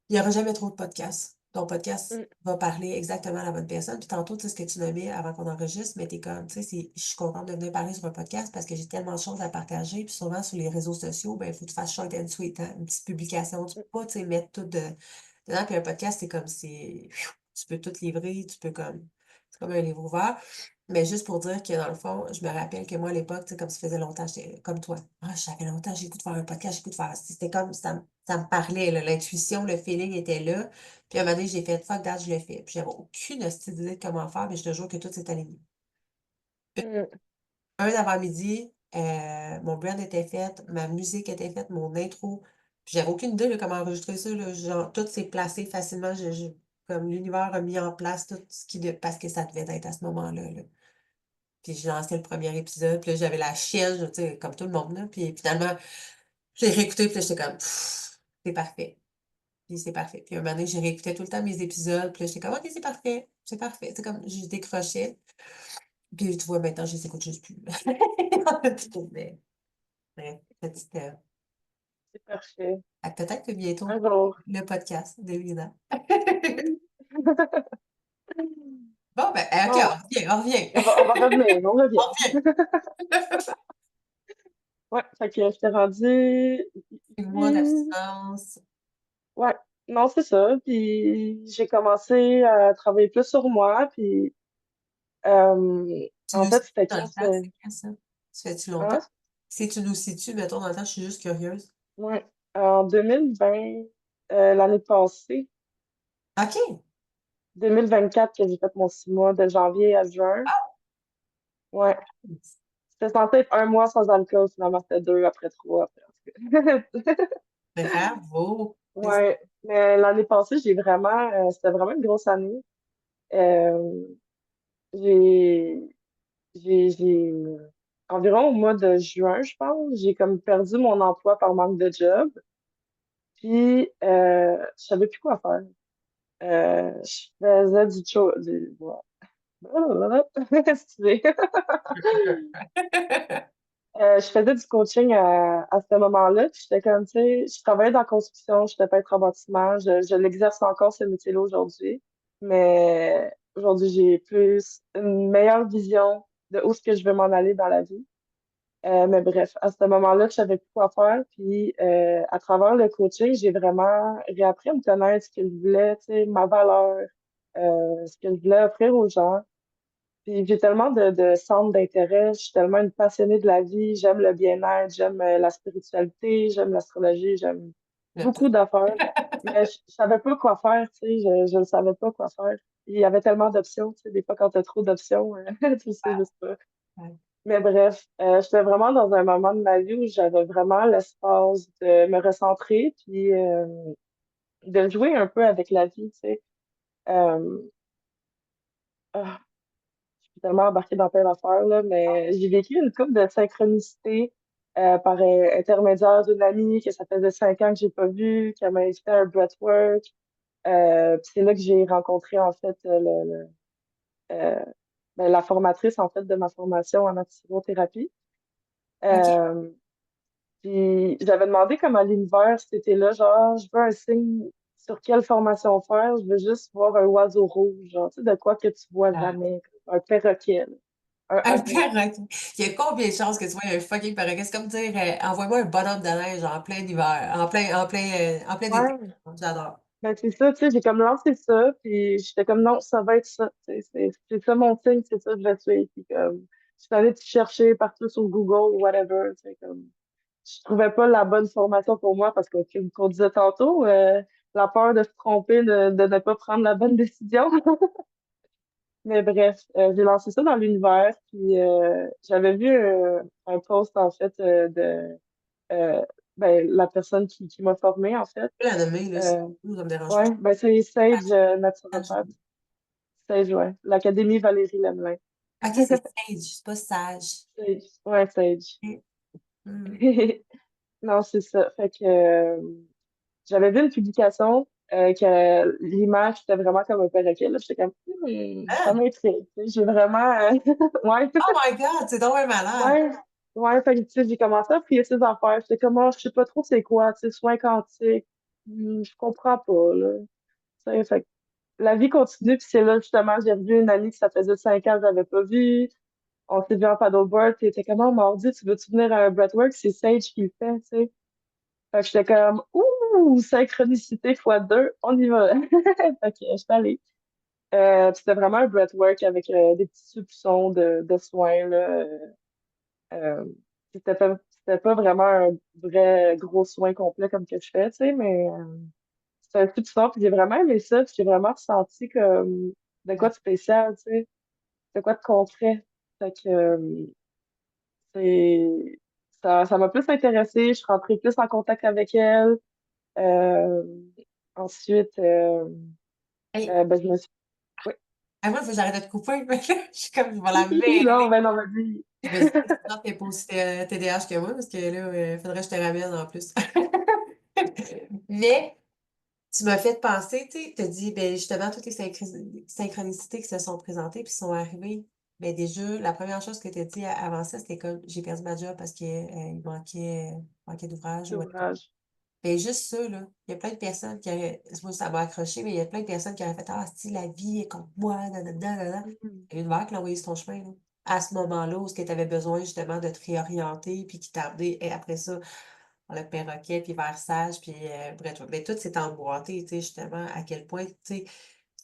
Il n'y aura jamais trop de podcasts. Ton podcast Hmm. va parler exactement à la bonne personne. Puis tantôt, tu sais, ce que tu nommais avant qu'on enregistre, mais t'es comme, tu sais, je suis contente de venir parler sur un podcast parce que j'ai tellement de choses à partager. Puis souvent, sur les réseaux sociaux, ben, il faut que tu fasses short and sweet, hein, une petite publication. Tu peux pas, tu sais, mettre tout dedans. Puis un podcast, c'est comme, tu peux tout livrer, c'est comme un livre ouvert. Mais juste pour dire que dans le fond, je me rappelle que moi, à l'époque, tu sais, comme ça faisait longtemps, j'étais comme toi. Ah, ça fait longtemps, j'ai le goût de faire un podcast, j'ai le goût de faire. C'était comme, ça me parlait, là, l'intuition, le feeling était là. Puis à un moment donné, j'ai fait, fuck that, je le fais. Puis j'avais aucune hostie d'idée de comment faire, mais je te jure que tout s'est aligné. Hmm. Un avant-midi, mon brand était fait, ma musique était faite, mon intro. Puis j'avais aucune idée de comment enregistrer ça, là. Genre, tout s'est placé facilement. Comme l'univers a mis en place tout ce parce que ça devait être à ce moment-là, là. Puis j'ai lancé le premier épisode, puis là, j'avais la chienne, tu sais, comme tout le monde, là. Puis finalement, j'ai réécouté, puis là, j'étais comme, pff, c'est parfait. Puis c'est parfait. Puis un moment donné, j'ai réécouté tout le temps mes épisodes, puis là, j'étais comme, OK, c'est parfait, c'est parfait. C'est comme, je décrochais. Puis tu vois, maintenant, je les écoute juste plus. Mais, bref, petite. C'est parfait. Peut-être que bientôt, Un jour. le podcast de Lina. Oui. Bon, ben, OK, Bon, on revient. on va revenir, on On revient. revient. Ouais, fait que je t'ai rendu. 6 mois d'abstinence. Ouais, non, c'est ça. Puis j'ai commencé à travailler plus sur moi. Puis Tu en nous fait, situes c'était dans quand le temps, c'était. c'est quand ça? Ça fait-tu longtemps? Hein? Si tu nous situes, mettons, dans le temps, je suis juste curieuse. Ouais. En 2020, l'année passée, OK. 2024, que j'ai fait mon 6 mois de janvier à juin. Ouais. C'était censé être un mois sans alcool, finalement c'était deux, après trois, après. En tout cas. Bravo. Ouais. Mais l'année passée, c'était vraiment une grosse année. Euh, j'ai, j'ai, environ au mois de juin, je pense, j'ai comme perdu mon emploi par manque de job. Puis, je savais plus quoi faire. Je faisais excusez. Je faisais du coaching à ce moment-là. Puis j'étais comme, tu sais, je travaillais dans la construction, j'étais peintre en bâtiment. Je l'exerce encore, ce métier-là, aujourd'hui. Mais aujourd'hui, j'ai plus une meilleure vision de où est-ce que je veux m'en aller dans la vie. Mais bref, à ce moment-là, je savais plus quoi faire. Puis à travers le coaching, j'ai vraiment réappris à me connaître, ce que je voulais, tu sais, ma valeur, ce que je voulais offrir aux gens. Puis j'ai tellement de centres d'intérêt, je suis tellement une passionnée de la vie, j'aime le bien-être, j'aime la spiritualité, j'aime l'astrologie, j'aime Le tout. beaucoup d'affaires. Mais je savais pas quoi faire, tu sais, je ne savais pas quoi faire. Il y avait tellement d'options, tu sais, des fois quand tu as trop d'options, tu sais juste pas. Ouais. Mais bref, j'étais vraiment dans un moment de ma vie où j'avais vraiment l'espace de me recentrer, puis de jouer un peu avec la vie, tu sais. Euh, ah, je suis tellement embarquée dans plein d'affaires, là, mais j'ai vécu une couple de synchronicité par intermédiaire d'une amie que ça faisait 5 ans que j'ai pas vue, qui m'a invité à un breathwork. Puis c'est là que j'ai rencontré, en fait, euh, la formatrice, en fait, de ma formation en naturothérapie. OK. Euh, Puis j'avais demandé comme à l'univers cet été-là, genre, je veux un signe sur quelle formation faire, je veux juste voir un oiseau rouge, genre, tu sais, de quoi que tu vois Ah. jamais, un perroquet, là. Un Un perroquet. Il y a combien de chances que tu vois un fucking perroquet? C'est comme dire, envoie-moi un bonhomme de neige en plein hiver, en plein été. ouais, J'adore. ben c'est ça, tu sais, j'ai comme lancé ça, puis j'étais comme non, ça va être ça, tu sais, c'est ça mon signe, c'est ça que je vais suivre, puis comme, je suis allée te chercher partout sur Google, whatever, tu sais, comme, je trouvais pas la bonne formation pour moi parce que, comme on disait tantôt, la peur de se tromper, de ne pas prendre la bonne décision. Mais bref, j'ai lancé ça dans l'univers, puis j'avais vu un post, en fait, de euh, la personne qui m'a formée, en fait. Je peux la nommer, là, Euh, ça me dérange pas. ouais, ben c'est Sage Sage. Naturopathe. Sage, ouais. L'Académie Valérie Lemelin. OK, c'est sage, c'est pas sage. Sage. Ouais, Sage. OK. Hmm. Non, c'est ça. Fait que j'avais vu une publication que l'image était vraiment comme un perroquet. Là, j'étais comme, ça Ah! m'intrigue. Tu sais, j'ai vraiment, ouais. Oh my God, c'est donc bien malade. Ouais, ouais, fait que, tu sais, j'ai commencé à prier ses affaires. J'étais comme, je sais pas trop c'est quoi, tu sais, soins quantiques. Je comprends pas, là. Tu sais, fait que la vie continue, puis c'est là, justement, j'ai revu une amie que ça faisait 5 ans que j'avais pas vue. On s'est vu en paddleboard, puis elle était comme, oh, mardi, tu veux-tu venir à un breathwork? C'est Sage qui le fait, tu sais. Fait que j'étais comme, ouh, synchronicité fois deux, on y va. Fait que je suis allée. Puis c'était vraiment un breathwork avec des petits soupçons de soins, là. Euh, c'était pas vraiment un vrai gros soin complet comme que je fais, tu sais, mais c'était un soupçon, puis j'ai vraiment aimé ça, puis j'ai vraiment ressenti comme de quoi de spécial, tu sais, de quoi de concret. Fait que c'est ça m'a plus intéressée, je suis rentrée plus en contact avec elle. Euh, ensuite, Hey, je me suis... Oui. moi, il faut que j'arrête de te couper. Mais là, je suis comme, je vais la mêler. Non, ben non, vas-y. Je me dis, sinon, t'es pas aussi TDAH que moi, parce que là, il faudrait que je te ramène en plus. Mais, tu m'as fait penser, tu sais, tu as dit, ben, justement, toutes les synchronicités qui se sont présentées puis sont arrivées. Mais déjà, la première chose que tu as dit avant ça, c'était comme, j'ai perdu ma job parce qu'il manquait d'ouvrage ou whatever. L'ouvrage. Ben, juste ça, là. Il y a plein de personnes qui auraient, moi, ça m'a accroché, mais il y a plein de personnes qui auraient fait, ah, si la vie est comme moi, nanana, nanana. Mhm. Et l'univers qui l'a envoyé sur ton chemin, là. À ce moment-là, où tu avais besoin, justement, de te réorienter, puis qui t'a amené, et après ça, le perroquet, puis vers sage, puis bref, mais tout s'est emboîté, tu sais, justement, à quel point, tu sais,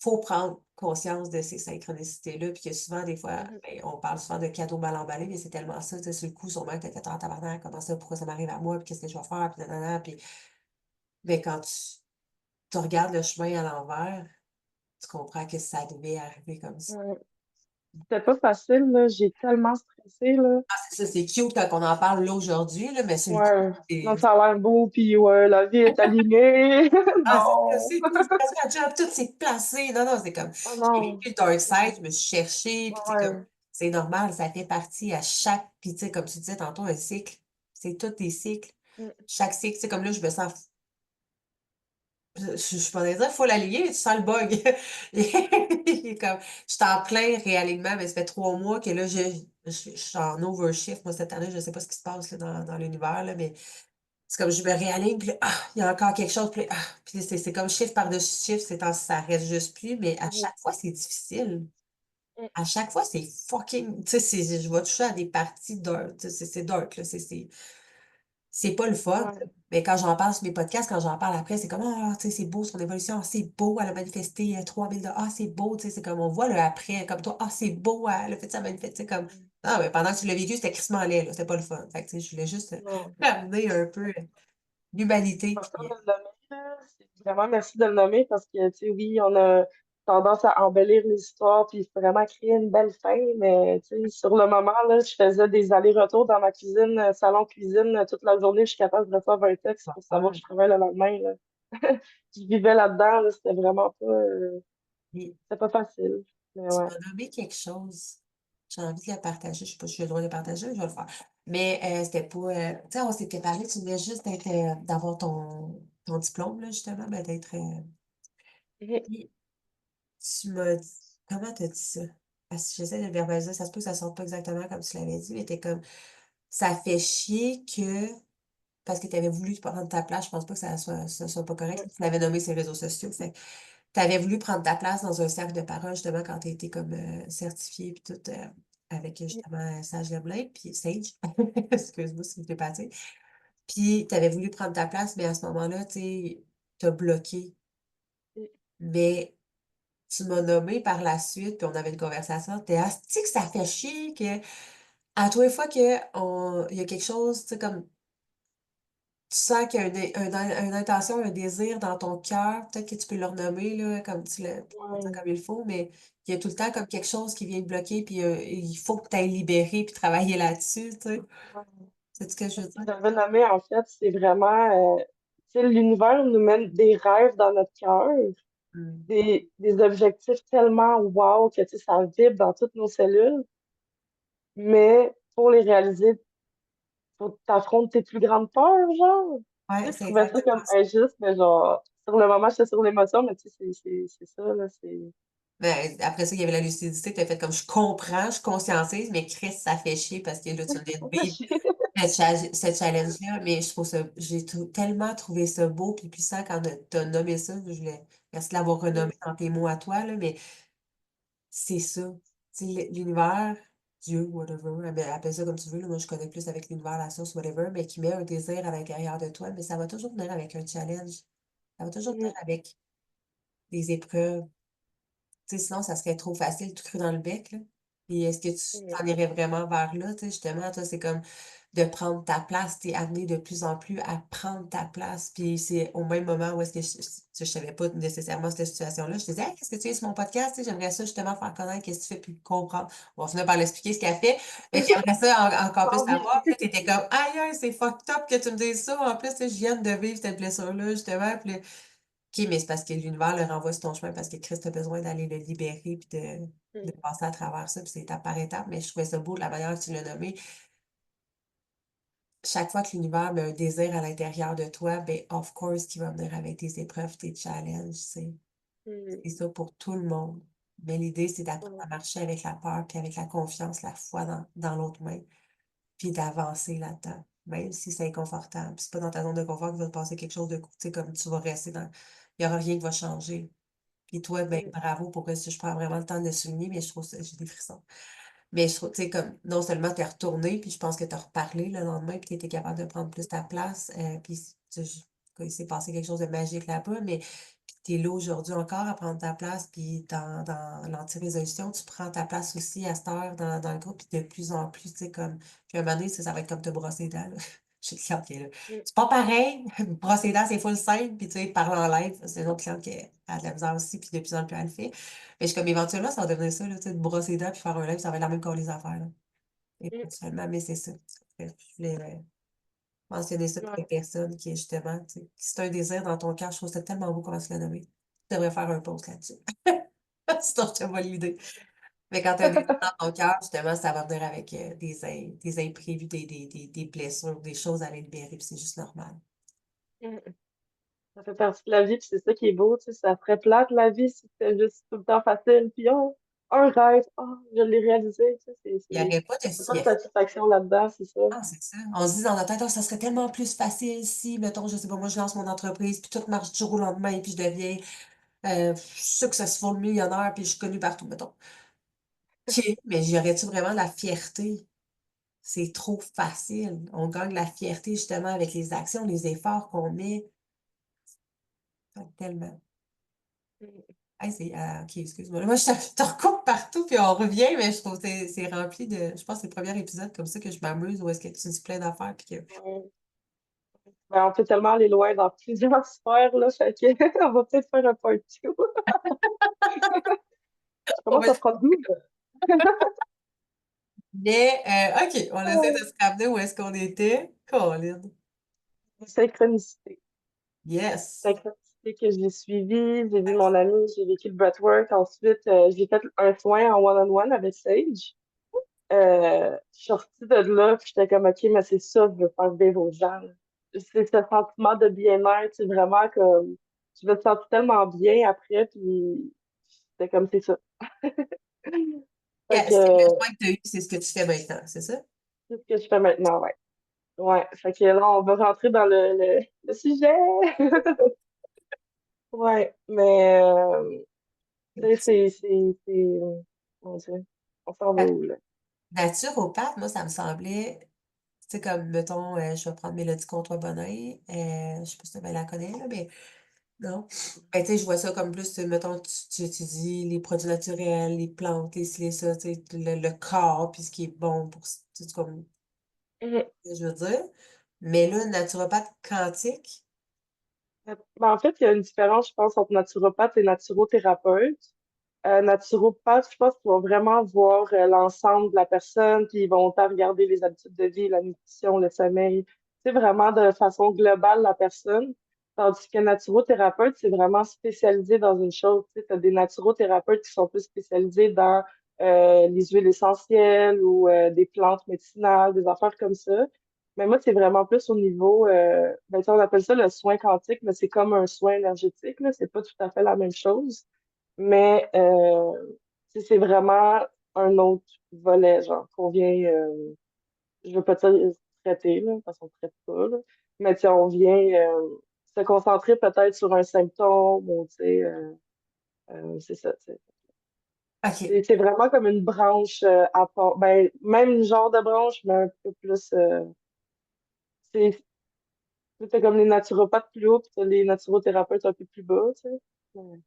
faut prendre conscience de ces synchronicités-là, puis que souvent, des fois, Mhm. ben, on parle souvent de cadeaux mal emballés, mais c'est tellement ça, tu sais, sur le coup, sûrement que t'as fait, ah, tabarnak, comment ça, pourquoi ça m'arrive à moi, puis qu'est-ce que je vais faire, puis nanana, puis, ben, quand tu regardes le chemin à l'envers, tu comprends que ça devait arriver comme ça. Ouais. C'était pas facile, là. J'ai tellement stressé, là. Ah, c'est ça, c'est cute quand on en parle là aujourd'hui, là, mais sur le coup, Ouais. Non, c'est ça a l'air beau, puis ouais, la vie est alignée. ah, Non. c'est tout, c'est parce que la job, tout s'est placé. Non, non, c'est comme, Oh j'ai non. vécu le dark side, Mhm. je me suis cherchée, puis tu sais, comme, Ouais. c'est normal, ça fait partie à chaque, puis tu sais, comme tu disais tantôt, un cycle, c'est tous des cycles. Mhm. Chaque cycle, tu sais, comme là, je me sens, je pourrais dire, faut l'aligner, mais tu sens le bug. Il est comme, je suis en plein réalignement, mais ça fait 3 mois que là, je suis en overshift, moi, cette année, je sais pas ce qui se passe là, dans l'univers, là, mais c'est comme je me réaligne, puis là, ah, il y a encore quelque chose, puis, ah, puis c'est comme chiffre par-dessus chiffre, ça reste juste plus, mais à Mhm. chaque fois, c'est difficile. Mm. À chaque fois, c'est fucking, tu sais, je vais toucher à des parties dark, tu sais, c'est dark, là, c'est pas le fun. Ouais, Mais quand j'en parle sur mes podcasts, quand j'en parle après, c'est comme, ah, tu sais, c'est beau son évolution, ah, c'est beau, elle a manifesté 3000 ah, c'est beau, tu sais, c'est comme, on voit le après, comme toi, ah, c'est beau, elle a fait ça manifester, comme, mm, ah, mais pendant que tu l'as vécu, c'était crissement laid, là, c'était pas le fun. Fait que, tu sais, je voulais juste non. ramener un peu l'humanité, Important puis, de le nommer, là. C'est vraiment merci de le nommer parce que, tu sais, oui, on a tendance à embellir les histoires puis vraiment créer une belle fin, mais, tu sais, sur le moment, là, je faisais des allers-retours dans ma cuisine, salon-cuisine, toute la journée. Je suis capable de recevoir un texte pour savoir que je travaille le lendemain, là. Je vivais là-dedans, là, puis, c'était pas facile. Mais tu ouais. m'as nommé quelque chose. J'ai envie de le partager. Je sais pas si j'ai le droit de le partager, mais je vais le faire. Mais c'était pas. Tu sais, on s'était parlé, tu venais juste d'avoir ton diplôme, là, justement, ben, d'être. Mhm. Puis tu m'as dit. Comment t'as dit ça? Parce que j'essaie de verbaliser, ça se peut que ça sorte pas exactement comme tu l'avais dit, mais t'es comme. Ça fait chier que. Parce que tu avais voulu prendre ta place, je pense pas que ça soit pas correct. Ouais. Tu l'avais nommé sur les réseaux sociaux. Fait tu avais voulu prendre ta place dans un cercle de parole, justement, quand tu as été comme certifiée, puis tout, avec justement Sage Leblin, puis Sage. Excuse-moi si je t'ai pas dit. Puis tu avais voulu prendre ta place, mais à ce moment-là, tu as bloqué. Mais tu m'as nommé par la suite, puis on avait une conversation. T'es asti que ça fait chier que à tous les fois il y a quelque chose, tu sais, comme tu sens qu'il y a une intention, un désir dans ton cœur, peut-être que tu peux le renommer, là, comme tu le, Ouais. comme il faut, mais il y a tout le temps comme quelque chose qui vient te bloquer, puis il faut que tu ailles libérer puis travailler là-dessus, tu sais. Ouais. C'est ce que je Ce veux que dire? j'avais nommé, en fait, c'est vraiment, tu sais, l'univers nous mène des rêves dans notre cœur, Hmm. des objectifs tellement wow que, tu sais, ça vibre dans toutes nos cellules, mais pour les réaliser, faut t'affronter tes plus grandes peurs, genre. Tu Ouais, sais, je c'est trouvais ça exactement comme ça. injuste, mais genre, sur le moment, j'étais sur l'émotion, mais tu sais, c'est ça, là, c'est... Ben, après ça, il y avait la lucidité, tu as fait comme je comprends, je conscientise, mais Chris, ça fait chier parce que là, tu venais de vivre ce challenge-là, mais je trouve ça, tellement trouvé ça beau puis puissant quand tu as nommé ça. Je voulais, merci de l'avoir renommé dans tes mots à toi, là, mais c'est ça. Tu sais, l'univers, Dieu, whatever, appelle ça comme tu veux, là, moi je connais plus avec l'univers, la source, whatever, mais qui met un désir à l'intérieur de toi, mais ça va toujours venir avec un challenge. Ça va toujours venir avec des épreuves. Tu sais, sinon, ça serait trop facile, tout cru dans le bec, là. Puis est-ce que tu t'en irais vraiment vers là, tu sais, justement, toi, c'est comme de prendre ta place, t'es amené de plus en plus à prendre ta place. Puis c'est au même moment où est-ce que je savais pas nécessairement cette situation-là, je te disais, hey, qu'est-ce que tu fais sur mon podcast? Tu sais, j'aimerais ça justement faire connaître qu'est-ce que tu fais puis comprendre. On va finir par l'expliquer ce qu'elle fait. Fait qu'après ça, encore plus Ah oui. savoir. Puis là, t'étais comme, aïe, aïe, c'est fucked up que tu me dises ça. En plus, tu sais, je viens de vivre cette blessure-là, justement. Puis là, OK, mais c'est parce que l'univers le renvoie sur ton chemin parce que Christ a besoin d'aller le libérer puis de passer à travers ça, puis c'est étape par étape. Mais je trouvais ça beau de la manière que tu l'as nommé. Chaque fois que l'univers met un désir à l'intérieur de toi, ben, of course, qu'il va venir avec des épreuves, des challenges, c'est ça pour tout le monde. Mais l'idée, c'est d'apprendre à marcher avec la peur, puis avec la confiance, la foi dans l'autre main, puis d'avancer là-dedans, même si c'est inconfortable. Puis c'est pas dans ta zone de confort qu'il va te passer quelque chose de cool, tu sais, comme tu vas rester dans. Il n'y aura rien qui va changer. Puis toi, ben, bravo pour que je prends vraiment le temps de le souligner, mais je trouve ça, j'ai des frissons. Mais je trouve, tu sais, comme, non seulement t'es retourné, puis je pense que t'as reparlé le lendemain, puis t'étais capable de prendre plus ta place, puis tu sais, il s'est passé quelque chose de magique là-bas, mais puis t'es là aujourd'hui encore à prendre ta place, puis dans l'anti-résolution, tu prends ta place aussi à cette heure dans le groupe, puis de plus en plus, tu sais, comme, puis à un moment donné, ça va être comme te brosser les dents, là. J'ai une cliente qui est là. C'est pas pareil, brosser les dents, c'est full simple, puis tu sais, parler en live, c'est une autre cliente qui a de la misère aussi, puis de plus en plus elle le fait. Mais je suis comme éventuellement, ça va devenir ça, là, tu sais, de brosser les dents puis faire un live, ça va être la même qu'on les affaires, là. Éventuellement, mais c'est ça. Je voulais mentionner ça pour les personnes qui, justement, tu sais, si c'est un désir dans ton cœur, je trouve ça tellement beau comment tu l'as nommé. Tu devrais faire un post là-dessus. Sinon, je te vois l'idée. Mais quand tu as un désir dans ton cœur, justement, ça va venir avec des imprévus, des blessures, des choses à libérer, puis c'est juste normal. Ça fait partie de la vie, puis c'est ça qui est beau, tu sais, ça ferait plate la vie si c'était juste tout le temps facile, puis oh, un rêve, oh, je l'ai réalisé, tu sais, Il n'y aurait pas de y a pas de fierté. satisfaction là-dedans, c'est ça. Ah, c'est ça. On se dit dans notre tête, ah, ça serait tellement plus facile si, mettons, je sais pas, moi, je lance mon entreprise, puis tout marche du jour au lendemain, puis je deviens, je sais que ça se fait le millionnaire, puis je suis connue partout, mettons. OK, mais j'y aurais-tu vraiment de la fierté? C'est trop facile. On gagne de la fierté justement avec les actions, les efforts qu'on met. Tellement. Hey, OK, excuse-moi. Moi, je te recoupe partout, puis on revient, mais je trouve que c'est rempli de. Je pense que c'est le premier épisode comme ça que je m'amuse, où est-ce que tu dis plein d'affaires, puis que. Ouais. Ben, on peut tellement aller loin dans plusieurs sphères, là, fait que on va peut-être faire un part two. Je On commence va... à prendre goût. Mais, OK, on essaie de Euh, se ramener où est-ce qu'on était. Colin. Synchronicité. Yes. Synchronicité que j'ai suivi, j'ai vu mon ami, j'ai vécu le breathwork. Ensuite, j'ai fait un soin en one-on-one avec Sage. Je suis sortie de là, puis j'étais comme, OK, mais c'est ça que je veux faire vivre aux gens, là. C'est ce sentiment de bien-être, c'est vraiment comme, je me sens tellement bien après, puis c'était comme, c'est ça. Fait Yeah, c'est le que, soin que tu as eu, c'est ce que tu fais maintenant, c'est ça? c'est ce que je fais maintenant, ouais. Ouais, fait que là, on va rentrer dans le sujet. Ouais, mais, tu sais, mon Dieu, on s'en va où, là? Naturopathe, moi, ça me semblait, tu sais, comme, mettons, je vais prendre Mélodie Comtois-Bonnet, je sais pas si tu la connais, là, mais non. Ben, tu sais, je vois ça comme plus, mettons, tu étudies les produits naturels, les plantes, les ci, les ça, tu sais, le corps, puis ce qui est bon pour, tu sais, comme, Mhm. je veux dire. Mais là, naturopathe quantique, Ben, en fait, il y a une différence, je pense, entre naturopathe et naturothérapeute. Naturopathe, je pense qu'ils vont vraiment voir l'ensemble de la personne, puis ils vont autant regarder les habitudes de vie, la nutrition, le sommeil, c'est vraiment de façon globale la personne. Tandis que naturothérapeute, c'est vraiment spécialisé dans une chose. Tu as des naturothérapeutes qui sont plus spécialisés dans les huiles essentielles ou des plantes médicinales, des affaires comme ça. Mais moi, c'est vraiment plus au niveau, ben, tu sais, on appelle ça le soin quantique, mais c'est comme un soin énergétique, là. C'est pas tout à fait la même chose. Mais tu sais, c'est vraiment un autre volet, genre, qu'on vient, je veux pas dire traiter, là, parce qu'on traite pas, là, mais tu sais, on vient se concentrer peut-être sur un symptôme, ou tu sais, c'est ça, tu sais. OK. C'est vraiment comme une branche à part, ben, même genre de branche, mais un peu plus, c'est c'est comme les naturopathes plus haut, puis t'as les naturothérapeutes un peu plus bas, tu sais. Ouais.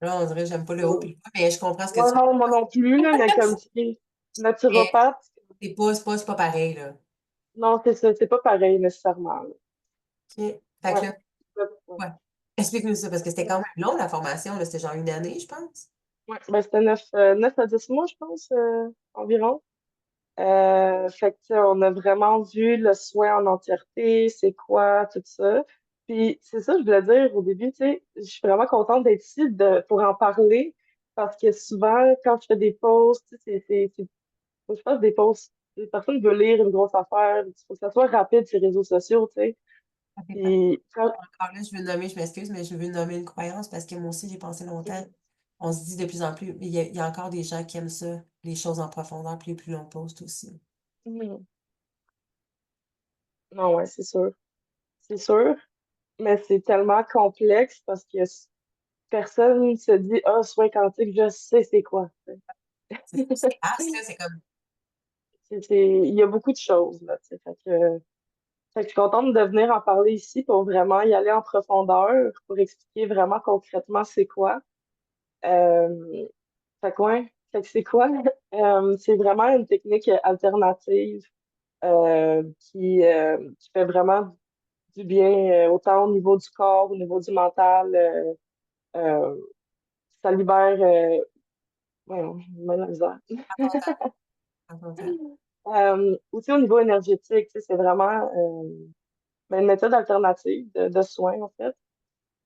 Là, on dirait que j'aime pas le haut puis le bas, mais je comprends ce que Ouais, tu non, moi non plus, là, mais comme tu dis, mais naturopathe. c'est pas pareil, là. Non, c'est ça, c'est pas pareil nécessairement, là. OK. Fait que Ouais. là, Ouais. ouais. Explique-nous ça, parce que c'était quand même long, la formation, là. C'était genre une année, je pense. Ouais. Ben, c'était 9 à 10 mois, je pense, environ. Fait que, tu sais, on a vraiment vu le soin en entièreté, c'est quoi, tout ça. Puis, c'est ça, je voulais dire au début, tu sais, je suis vraiment contente d'être ici pour en parler, parce que souvent, quand je fais des posts, tu sais, faut que je fasse des posts. Les personnes veulent lire une grosse affaire, il faut que ça soit rapide sur les réseaux sociaux, tu sais. OK, parfait. Puis, Encore là, je veux nommer, je m'excuse, mais je veux nommer une croyance parce que moi aussi, j'ai pensé longtemps. On se dit de plus en plus, il y a encore des gens qui aiment ça, les choses en profondeur, puis les plus longs posts aussi. Mhm. Non, ouais, c'est sûr. C'est sûr, mais c'est tellement complexe parce que personne se dit, ah, soin quantique, je sais c'est quoi. C'est vaste, là, c'est comme. Il y a beaucoup de choses, là, tu sais. Fait que je suis contente de venir en parler ici pour vraiment y aller en profondeur, pour expliquer vraiment concrètement c'est quoi. Euh, Fait que ouais, fait que c'est quoi? C'est vraiment une technique alternative qui fait vraiment du bien, autant au niveau du corps, au niveau du mental. Euh, Ça libère, voyons, j'ai mal à la misère. En ton temps. Aussi au niveau énergétique, tu sais, c'est vraiment ben, une méthode alternative de soins, en fait.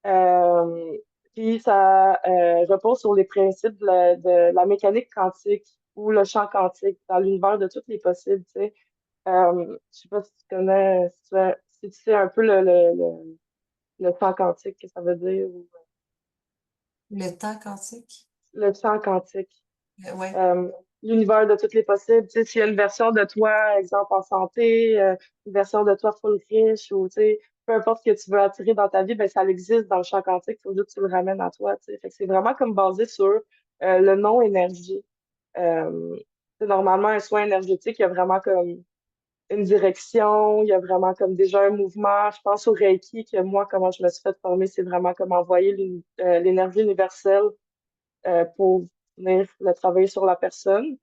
Euh, Puis ça repose sur les principes de la mécanique quantique ou le champ quantique dans l'univers de tous les possibles, tu sais. Je sais pas si tu connais, si tu sais un peu le champ quantique, que ça veut dire, ou Le temps quantique? le champ quantique. Ouais. euh, L'univers de toutes les possibles. Tu sais, s'il y a une version de toi, exemple en santé, une version de toi full riche, ou tu sais, peu importe ce que tu veux attirer dans ta vie, ben ça existe dans le champ quantique, il faut juste que tu le ramènes à toi. Tu sais. Fait que c'est vraiment comme basé sur le non-énergie. Euh, Normalement, un soin énergétique, il y a vraiment comme une direction, il y a vraiment comme déjà un mouvement. Je pense au Reiki, que moi, comment je me suis fait former, c'est vraiment comme envoyer l'énergie universelle pour venir le travailler sur la personne.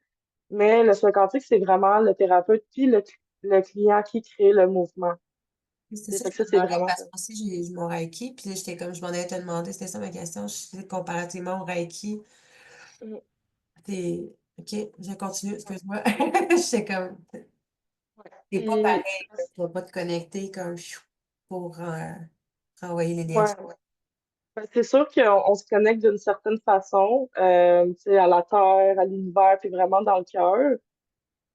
Mais le soin quantique, c'est vraiment le thérapeute puis le client qui crée le mouvement. C'est Et ça, fait je que ça, me c'est demandais, vraiment parce ça. que moi aussi, j'ai mon Reiki, puis là, j'étais comme, je m'en allais te demander, c'était ça ma question, je sais, comparativement au Reiki, Mhm. t'es, ok, je continue, Ouais. excuse-moi, j'étais comme, Ouais. t'es pas Puis, pareil, tu vas pas te connecter comme, pour renvoyer l'énergie. ouais, ouais. Ben, c'est sûr qu'on se connecte d'une certaine façon, tu sais, à la Terre, à l'univers, puis vraiment dans le cœur.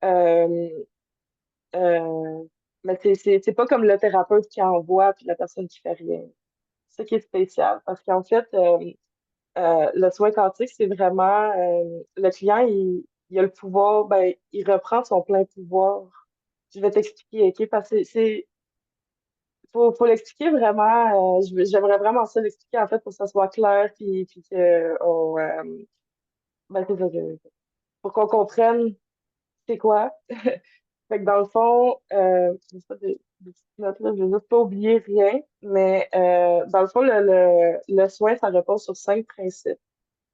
Euh, euh, mais c'est pas comme le thérapeute qui envoie puis la personne qui fait rien. C'est ça qui est spécial. Parce qu'en fait, le soin quantique, c'est vraiment le client, il a le pouvoir, ben, il reprend son plein pouvoir. Je vais t'expliquer, OK? Parce que faut l'expliquer vraiment. J'aimerais vraiment ça l'expliquer en fait pour que ça soit clair puis que ben, c'est ça, pour qu'on comprenne c'est quoi. Fait que dans le fond, j'ai pas des petites notes là, je vais juste pas oublier rien, mais dans le fond, le soin, ça repose sur 5 principes.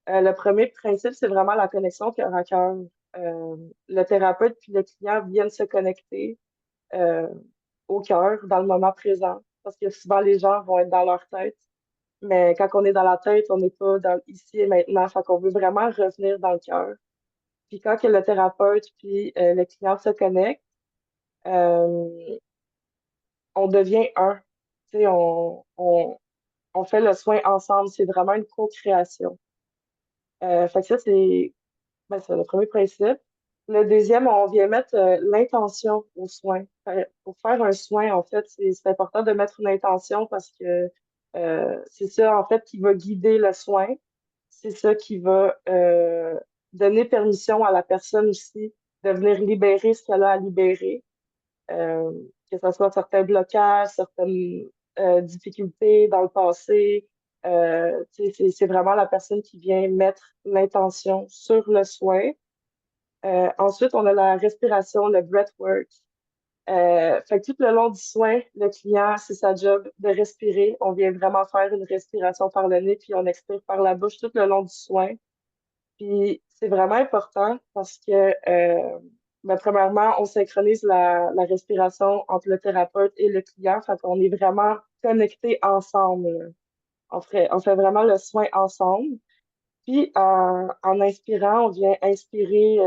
Le premier principe, c'est vraiment la connexion cœur à cœur. Le thérapeute puis le client viennent se connecter euh, au cœur, dans le moment présent, parce que souvent les gens vont être dans leur tête, mais quand on est dans la tête, on n'est pas dans ici et maintenant, fait qu'on veut vraiment revenir dans le cœur. Puis quand que le thérapeute puis le client se connectent, euh, on devient un. Tu sais, on fait le soin ensemble. C'est vraiment une co-création. Fait que ça, c'est le premier principe. Le deuxième, on vient mettre l'intention au soin. Pour faire un soin, en fait, c'est important de mettre une intention parce que c'est ça, en fait, qui va guider le soin. C'est ça qui va donner permission à la personne aussi de venir libérer ce qu'elle a à libérer. euh, que ce soit certains blocages, certaines difficultés dans le passé. Tu sais, c'est vraiment la personne qui vient mettre l'intention sur le soin. Ensuite, on a la respiration, le breathwork. Fait que tout le long du soin, le client, c'est sa job de respirer. On vient vraiment faire une respiration par le nez, puis on expire par la bouche tout le long du soin. Puis c'est vraiment important parce que, ben, premièrement, on synchronise la respiration entre le thérapeute et le client. Fait qu'on est vraiment connectés ensemble. On fait vraiment le soin ensemble. Puis en inspirant, on vient inspirer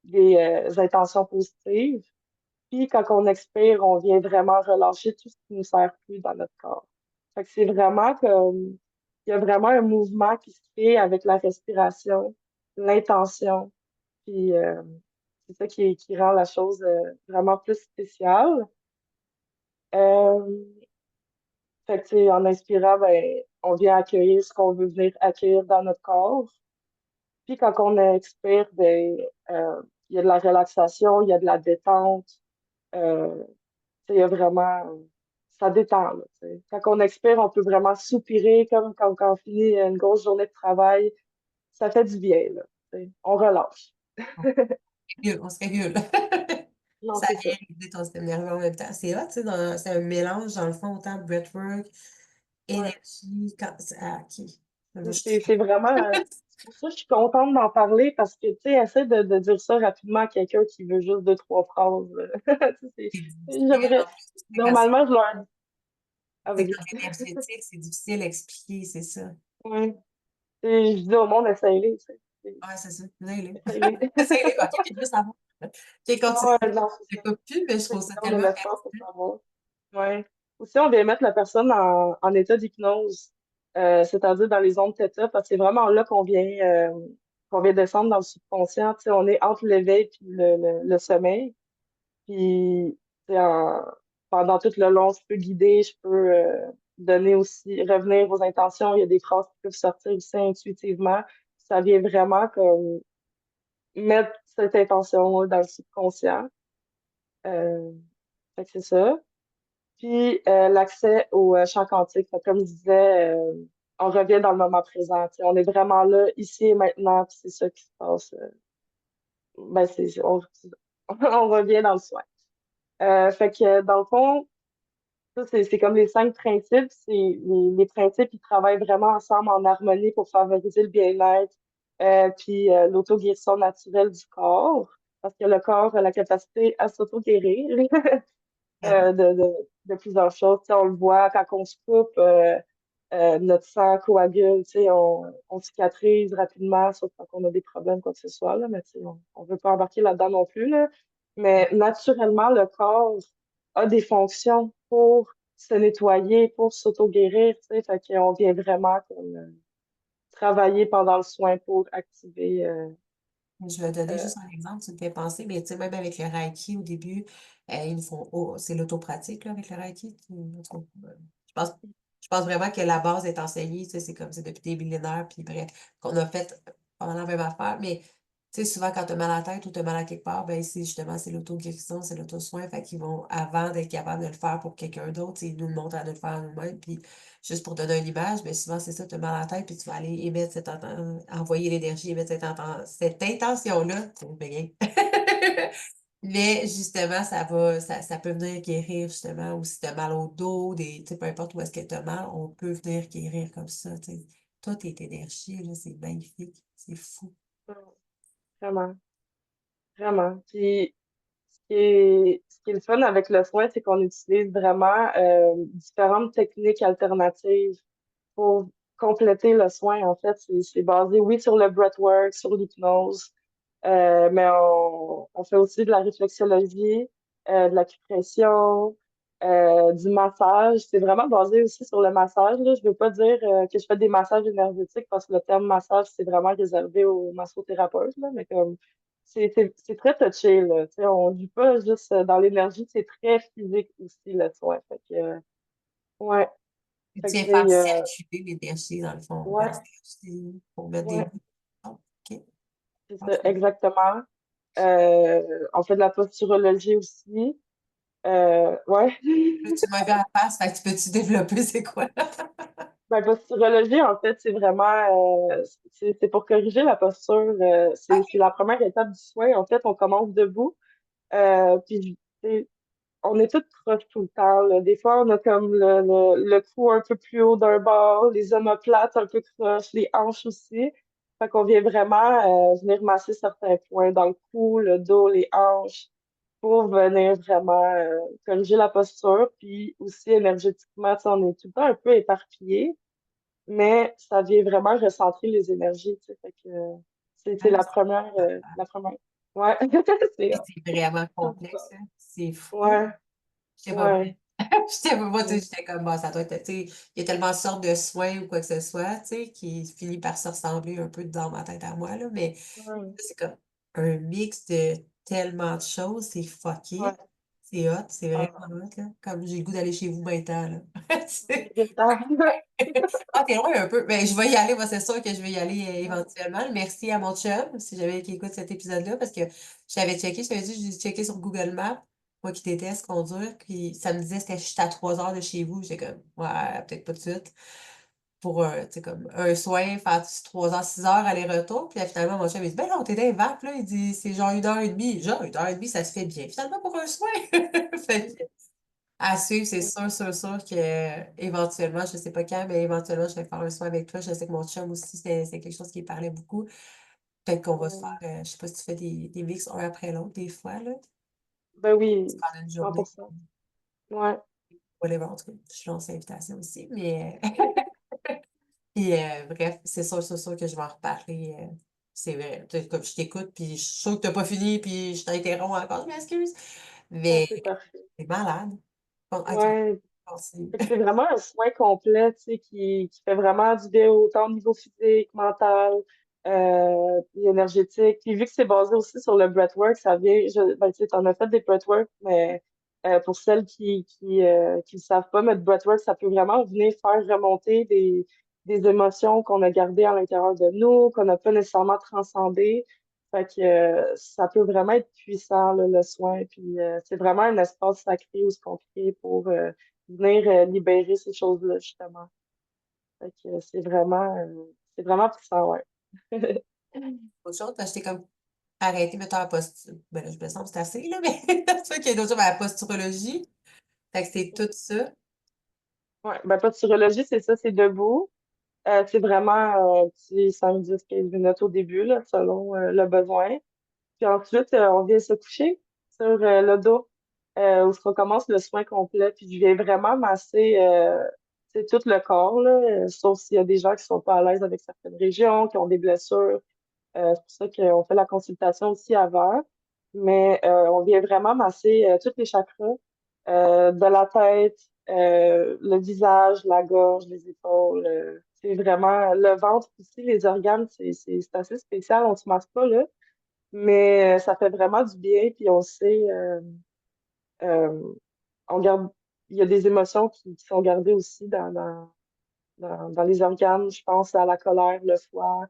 des intentions positives. Puis quand on expire, on vient vraiment relâcher tout ce qui ne nous sert plus dans notre corps. Fait que c'est vraiment comme, il y a vraiment un mouvement qui se fait avec la respiration, l'intention, puis c'est ça qui rend la chose vraiment plus spéciale. Euh, Fait que, tu sais, en inspirant, ben, on vient accueillir ce qu'on veut venir accueillir dans notre corps. Puis quand on expire, ben, il y a de la relaxation, il y a de la détente. Euh, Tu sais, il y a vraiment, ça détend, là, tu sais. Quand on expire, on peut vraiment soupirer comme quand on finit une grosse journée de travail. Ça fait du bien, là, tu sais. On relâche. On se régule. Non, Ça c'est ça. vient réguler ton système nerveux en même temps. C'est hot, tu sais, c'est un mélange, dans le fond, autant breathwork, Ouais. énergie, ok. Moi, je C'est tripe. c'est vraiment, c'est pour ça que je suis contente d'en parler parce que, tu sais, essaie de dire ça rapidement à quelqu'un qui veut juste 2, 3 phrases. Tu sais, C'est difficile, j'aimerais, en plus, tu sais, quand normalement, je leur dis, ah, c'est vas-y. comme énergétique, c'est difficile à expliquer, c'est ça. Ouais. Et je dis au monde, essaye-les, tu sais. Ouais, c'est ça. Essaye-le. Essaye-les. Essaye-le. Ok, puis je veux savoir. Ok, continue. Ouais, non, c'est Je ça. coupe plus, mais je C'est trouve ça on a tellement l'espace pour pertinent. savoir. Ouais. Aussi, on vient mettre la personne en état d'hypnose, c'est-à-dire dans les ondes θ, parce que c'est vraiment là qu'on vient descendre dans le subconscient. Tu sais, on est entre l'éveil et le sommeil. Puis, tu sais, pendant tout le long, je peux guider, je peux donner aussi, revenir aux intentions. Il y a des phrases qui peuvent sortir aussi intuitivement. Ça vient vraiment comme mettre cette intention dans le subconscient. Euh, Fait que c'est ça. Puis l'accès au champ quantique. Fait que comme je disais, on revient dans le moment présent. Tu sais, on est vraiment là, ici et maintenant, puis c'est ça qui se passe. ben, on revient dans le soin. Fait que, dans le fond, ça, c'est comme les 5 principes. Les principes, ils travaillent vraiment ensemble en harmonie pour favoriser le bien-être, puis l'auto-guérison naturelle du corps, parce que le corps a la capacité à s'auto-guérir Vraiment. de plusieurs choses. Tu sais, on le voit quand on se coupe, notre sang coagule, tu sais, on cicatrise rapidement, sauf quand on a des problèmes, quoi que ce soit, là, mais tu sais, on veut pas embarquer là-dedans non plus, là. Mais naturellement, le corps a des fonctions pour se nettoyer, pour s'auto-guérir, tu sais, fait qu'on vient vraiment comme travailler pendant le soin pour activer Je vais donner euh, juste un exemple, tu me fais penser, mais tu sais, même avec le Reiki au début, ils nous font, c'est l'autopratique là, avec le Reiki. En tout cas, je pense, je pense vraiment que la base est enseignée, tu sais, c'est comme c'est depuis des millénaires, puis bref, qu'on a fait pendant la même affaire. Mais tu sais, souvent quand tu as mal à la tête ou tu as mal à quelque part, ben c'est justement c'est l'auto-guérison, c'est l'auto-soin. Fait qu'ils vont, avant d'être capables de le faire pour quelqu'un d'autre, ils nous le montrent à nous le faire à nous-mêmes. Puis juste pour donner une image, mais souvent c'est ça, tu as mal à la tête, puis tu vas aller émettre envoyer l'énergie, émettre cette intention-là pour bégayer. Mais justement, ça peut venir guérir justement, ou si tu as mal au dos, tu sais, peu importe où est-ce que tu as mal, on peut venir guérir comme ça, tu sais. Toi, tes énergies, là, c'est magnifique, c'est fou. vraiment, vraiment. Puis ce qui est le fun avec le soin, c'est qu'on utilise vraiment différentes techniques alternatives pour compléter le soin. En fait, c'est basé, oui, sur le breathwork, sur l'hypnose, mais on fait aussi de la réflexologie, de l'acupression, du massage. C'est vraiment basé aussi sur le massage, là. Je veux pas dire que je fais des massages énergétiques parce que le terme massage, c'est vraiment réservé aux massothérapeutes, là, mais comme c'est très touché, là. Tu sais, on vit pas juste dans l'énergie, c'est très physique aussi, le soin. Fait que, ouais. Tu Fait que viens j'ai, faire circuler l'énergie, dans le fond, ouais, pour mettre des ouais, mots. Oh, OK. c'est Ah, ça, exactement. On fait de la posturologie aussi. Ouais. là, tu m'as vu à la face, fait que tu peux-tu développer c'est quoi? La posturologie, en fait, c'est vraiment, c'est pour corriger la posture. C'est la première étape du soin. En fait, on commence debout. Puis, tu sais, on est toutes proches tout le temps, là. Des fois, on a comme le cou un peu plus haut d'un bord, les omoplates un peu croches, les hanches aussi. Fait qu'on vient vraiment venir masser certains points dans le cou, le dos, les hanches, pour venir vraiment corriger la posture. Puis aussi énergétiquement, tu sais, on est tout le temps un peu éparpillé, mais ça vient vraiment recentrer les énergies, tu sais. Fait que c'est Ah, la première. Ouais, c'est c'est vraiment complexe, hein. C'est fou. ouais, Je sais pas. ouais. J'étais moi, tu sais, j'étais comme, bon, ça doit être, tu sais, il y a tellement de sortes de soins ou quoi que ce soit, tu sais, qui finit par se ressembler un peu dans ma tête à moi, là, mais Ouais. c'est comme un mix de tellement de choses, c'est Ouais. fucké, c'est hot, c'est Ah, vraiment hot, là, comme j'ai le goût d'aller chez vous maintenant, là. Tu sais. j'ai le temps. Ah, t'es loin un peu, mais je vais y aller, moi, c'est sûr que je vais y aller Ouais. éventuellement. Merci à mon chum, si jamais qui écoute cet épisode-là, parce que j'avais checké, je t'avais dit, j'ai checké sur Google Maps, moi qui déteste conduire, puis ça me disait que c'était juste à 3 heures de chez vous. J'étais comme, ouais, peut-être pas tout de suite. Pour tu sais, comme un soin, faire 3 heures, 6 heures aller-retour. Puis là, finalement, mon chum, il dit, ben non, t'es dans les vapes, là. Il dit, c'est genre 1 heure et demie. Genre, 1 heure et demie, ça se fait bien. Finalement, pour un soin. Fait que, à suivre, c'est sûr, sûr, sûr que éventuellement, je sais pas quand, mais éventuellement, je vais faire un soin avec toi. Je sais que mon chum aussi, c'est quelque chose qui parlait beaucoup. Peut-être qu'on va se faire, je sais pas si tu fais des mix un après l'autre, des fois, là. Ben Tu oui, prends une journée. 100%. Ouais. Whatever, en tout cas, je lance l'invitation aussi. Mais, puis, bref, c'est sûr, sûr, sûr que je vais en reparler. C'est vrai. Tu sais, comme je t'écoute, puis je suis sûre que t'as pas fini, puis je t'interromps encore, je m'excuse. Ah, Mais, c'est parfait. c'est malade. Bon, OK, Ouais. continue. Fait que c'est vraiment un soin complet, tu sais, qui fait vraiment du bien autant au niveau physique, mental, puis énergétique. Puis vu que c'est basé aussi sur le breathwork, ça vient, ben, tu sais, t'en as fait des breathwork, mais pour celles qui le savent pas, mettre breathwork, ça peut vraiment venir faire remonter des émotions qu'on a gardées à l'intérieur de nous, qu'on n'a pas nécessairement transcendées. Fait que ça peut vraiment être puissant, là, le soin. Puis c'est vraiment un espace sacré où ce qu'on crée pour venir libérer ces choses-là, justement. Fait que c'est vraiment puissant, ouais. Autre chose, t'as acheté comme. arrêté, mettons, la posture. Ben là, je me sens que c'est assez, là, mais c'est sûr qu'il y a d'autres choses, mais la posturologie. Fait que c'est tout ça. Ouais, ben, posturologie, c'est ça, c'est debout. C'est vraiment un petit 5, 10, 15 minutes au début, là, selon le besoin. Puis ensuite, on vient se coucher sur le dos, où on commence le soin complet. Puis je viens vraiment masser tout le corps, là, sauf s'il y a des gens qui sont pas à l'aise avec certaines régions, qui ont des blessures. C'est pour ça qu'on fait la consultation aussi avant. Mais on vient vraiment masser tous les chakras, de la tête, le visage, la gorge, les épaules. C'est vraiment le ventre aussi, les organes, c'est assez spécial. On se masse pas là, mais ça fait vraiment du bien. Puis on sait, euh, on garde, il y a des émotions qui sont gardées aussi dans les organes. Je pense à la colère, le foie,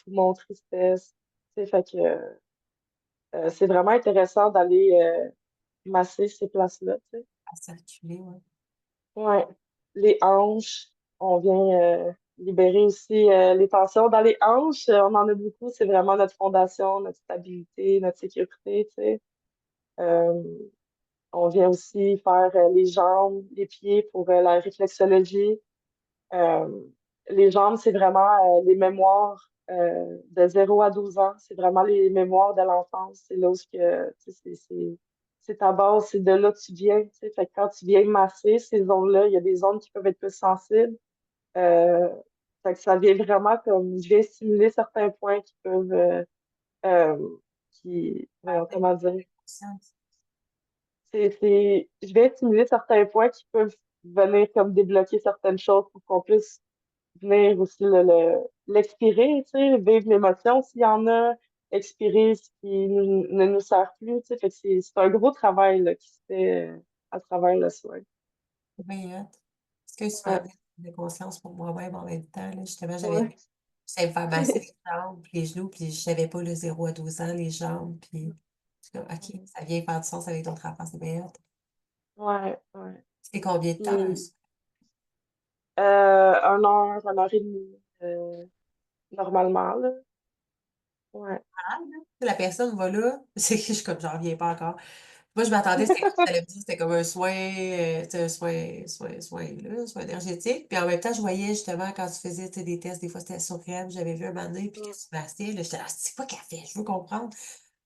poumon, tristesse. Tu sais, fait que c'est vraiment intéressant d'aller masser ces places-là, tu sais. À circuler, ouais. Ouais. Les hanches, on vient libérer aussi les tensions. Dans les hanches, on en a beaucoup. C'est vraiment notre fondation, notre stabilité, notre sécurité, tu sais. Euh, on vient aussi faire les jambes, les pieds pour la réflexologie. Euh, les jambes, c'est vraiment les mémoires de 0 à 12 ans. C'est vraiment les mémoires de l'enfance. C'est là où tu sais, c'est ta base, c'est de là que tu viens. Tu sais. Fait que quand tu viens masser ces zones-là, il y a des zones qui peuvent être plus sensibles. Euh, fait que ça vient vraiment comme, je viens stimuler certains points qui peuvent, euh, Avec comment dire, conscience. je vais stimuler certains points qui peuvent venir comme débloquer certaines choses pour qu'on puisse venir aussi l'expirer, tu sais, vivre l'émotion s'il y en a, expirer ce qui ne nous sert plus, tu sais. Fait que c'est un gros travail là, qui se fait à travers le soin. Oui, hot. Parce que tu m'as Ouais, amené de conscience pour moi-même en même temps, là. Justement, ouais. je savais me faire masser les jambes, puis les genoux, puis je savais pas le 0 à 12 ans, les jambes, puis je suis comme, OK, ça vient faire du sens avec d'autres affaires, c'est bien hot. Ouais, ouais. C'est combien de temps, un Puis, 1 heure et demie, normalement, là. Ouais. soir, là? La personne va là, c'est que je suis comme, j'en reviens pas encore. Moi, je m'attendais, c'était comme, tu allais me dire, c'était comme un soin, tu sais, un soin, là, un soin énergétique. Puis en même temps, je voyais justement quand tu faisais, tu sais, des tests, des fois c'était sur crème, j'avais vu un moment donné, puis que tu massais, là, j'étais là, c'est quoi qu'elle fait? Je veux comprendre.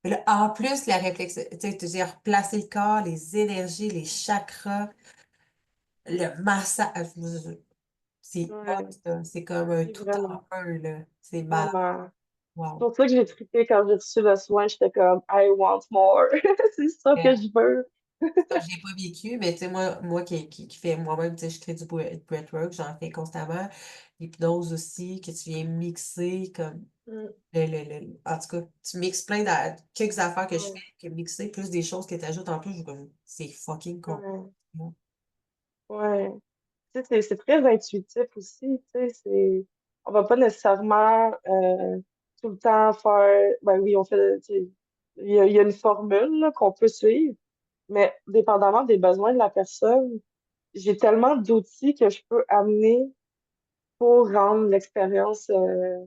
Mais là, en plus, la réflexion, tu sais, j'ai replacé le corps, les énergies, les chakras, le massage. C'est hot, Ouais, ça. C'est comme un c'est tout vraiment, en un, là. C'est malade. vraiment. C'est Wow. pour ça que j'ai trippé quand j'ai reçu le soin. J'étais comme, I want more. C'est ça que je veux. Ça, j'ai pas vécu, mais tu sais, moi qui fais moi-même, tu sais, je crée du breathwork, j'en fais constamment. L'hypnose aussi, que tu viens mixer comme Mm, en tout cas, tu mixes quelques affaires que je fais, ouais, que mixer, plus des choses que tu ajoutes en plus, je comme c'est fucking con. ouais, ouais. Tu sais, c'est très intuitif aussi. Tu sais, on va pas nécessairement tout le temps faire. Ben oui, on fait. Tu sais, il y a une formule là, qu'on peut suivre, mais dépendamment des besoins de la personne, j'ai tellement d'outils que je peux amener pour rendre l'expérience euh,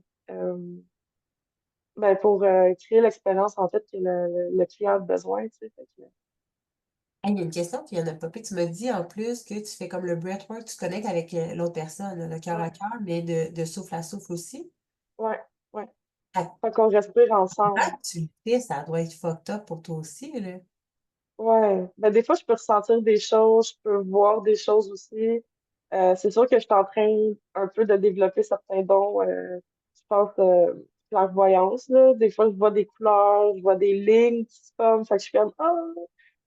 pour créer l'expérience en fait que le client a besoin, tu sais. Fait que, Hey, il y a une question qui vient de popper. Tu me dis en plus que tu fais comme le breathwork, tu connectes avec l'autre personne, là, le cœur ouais, à cœur, mais de souffle à souffle aussi. ouais, ouais. Ah, Fait qu'on respire quand ensemble. tu le fais, ça doit être fucked up pour toi aussi, là. Ouais. Ben, des fois, je peux ressentir des choses, je peux voir des choses aussi. C'est sûr que je suis en train un peu de développer certains dons, je pense, clairvoyance, là. Des fois, je vois des couleurs, je vois des lignes qui se forment. Fait que je suis comme, ah,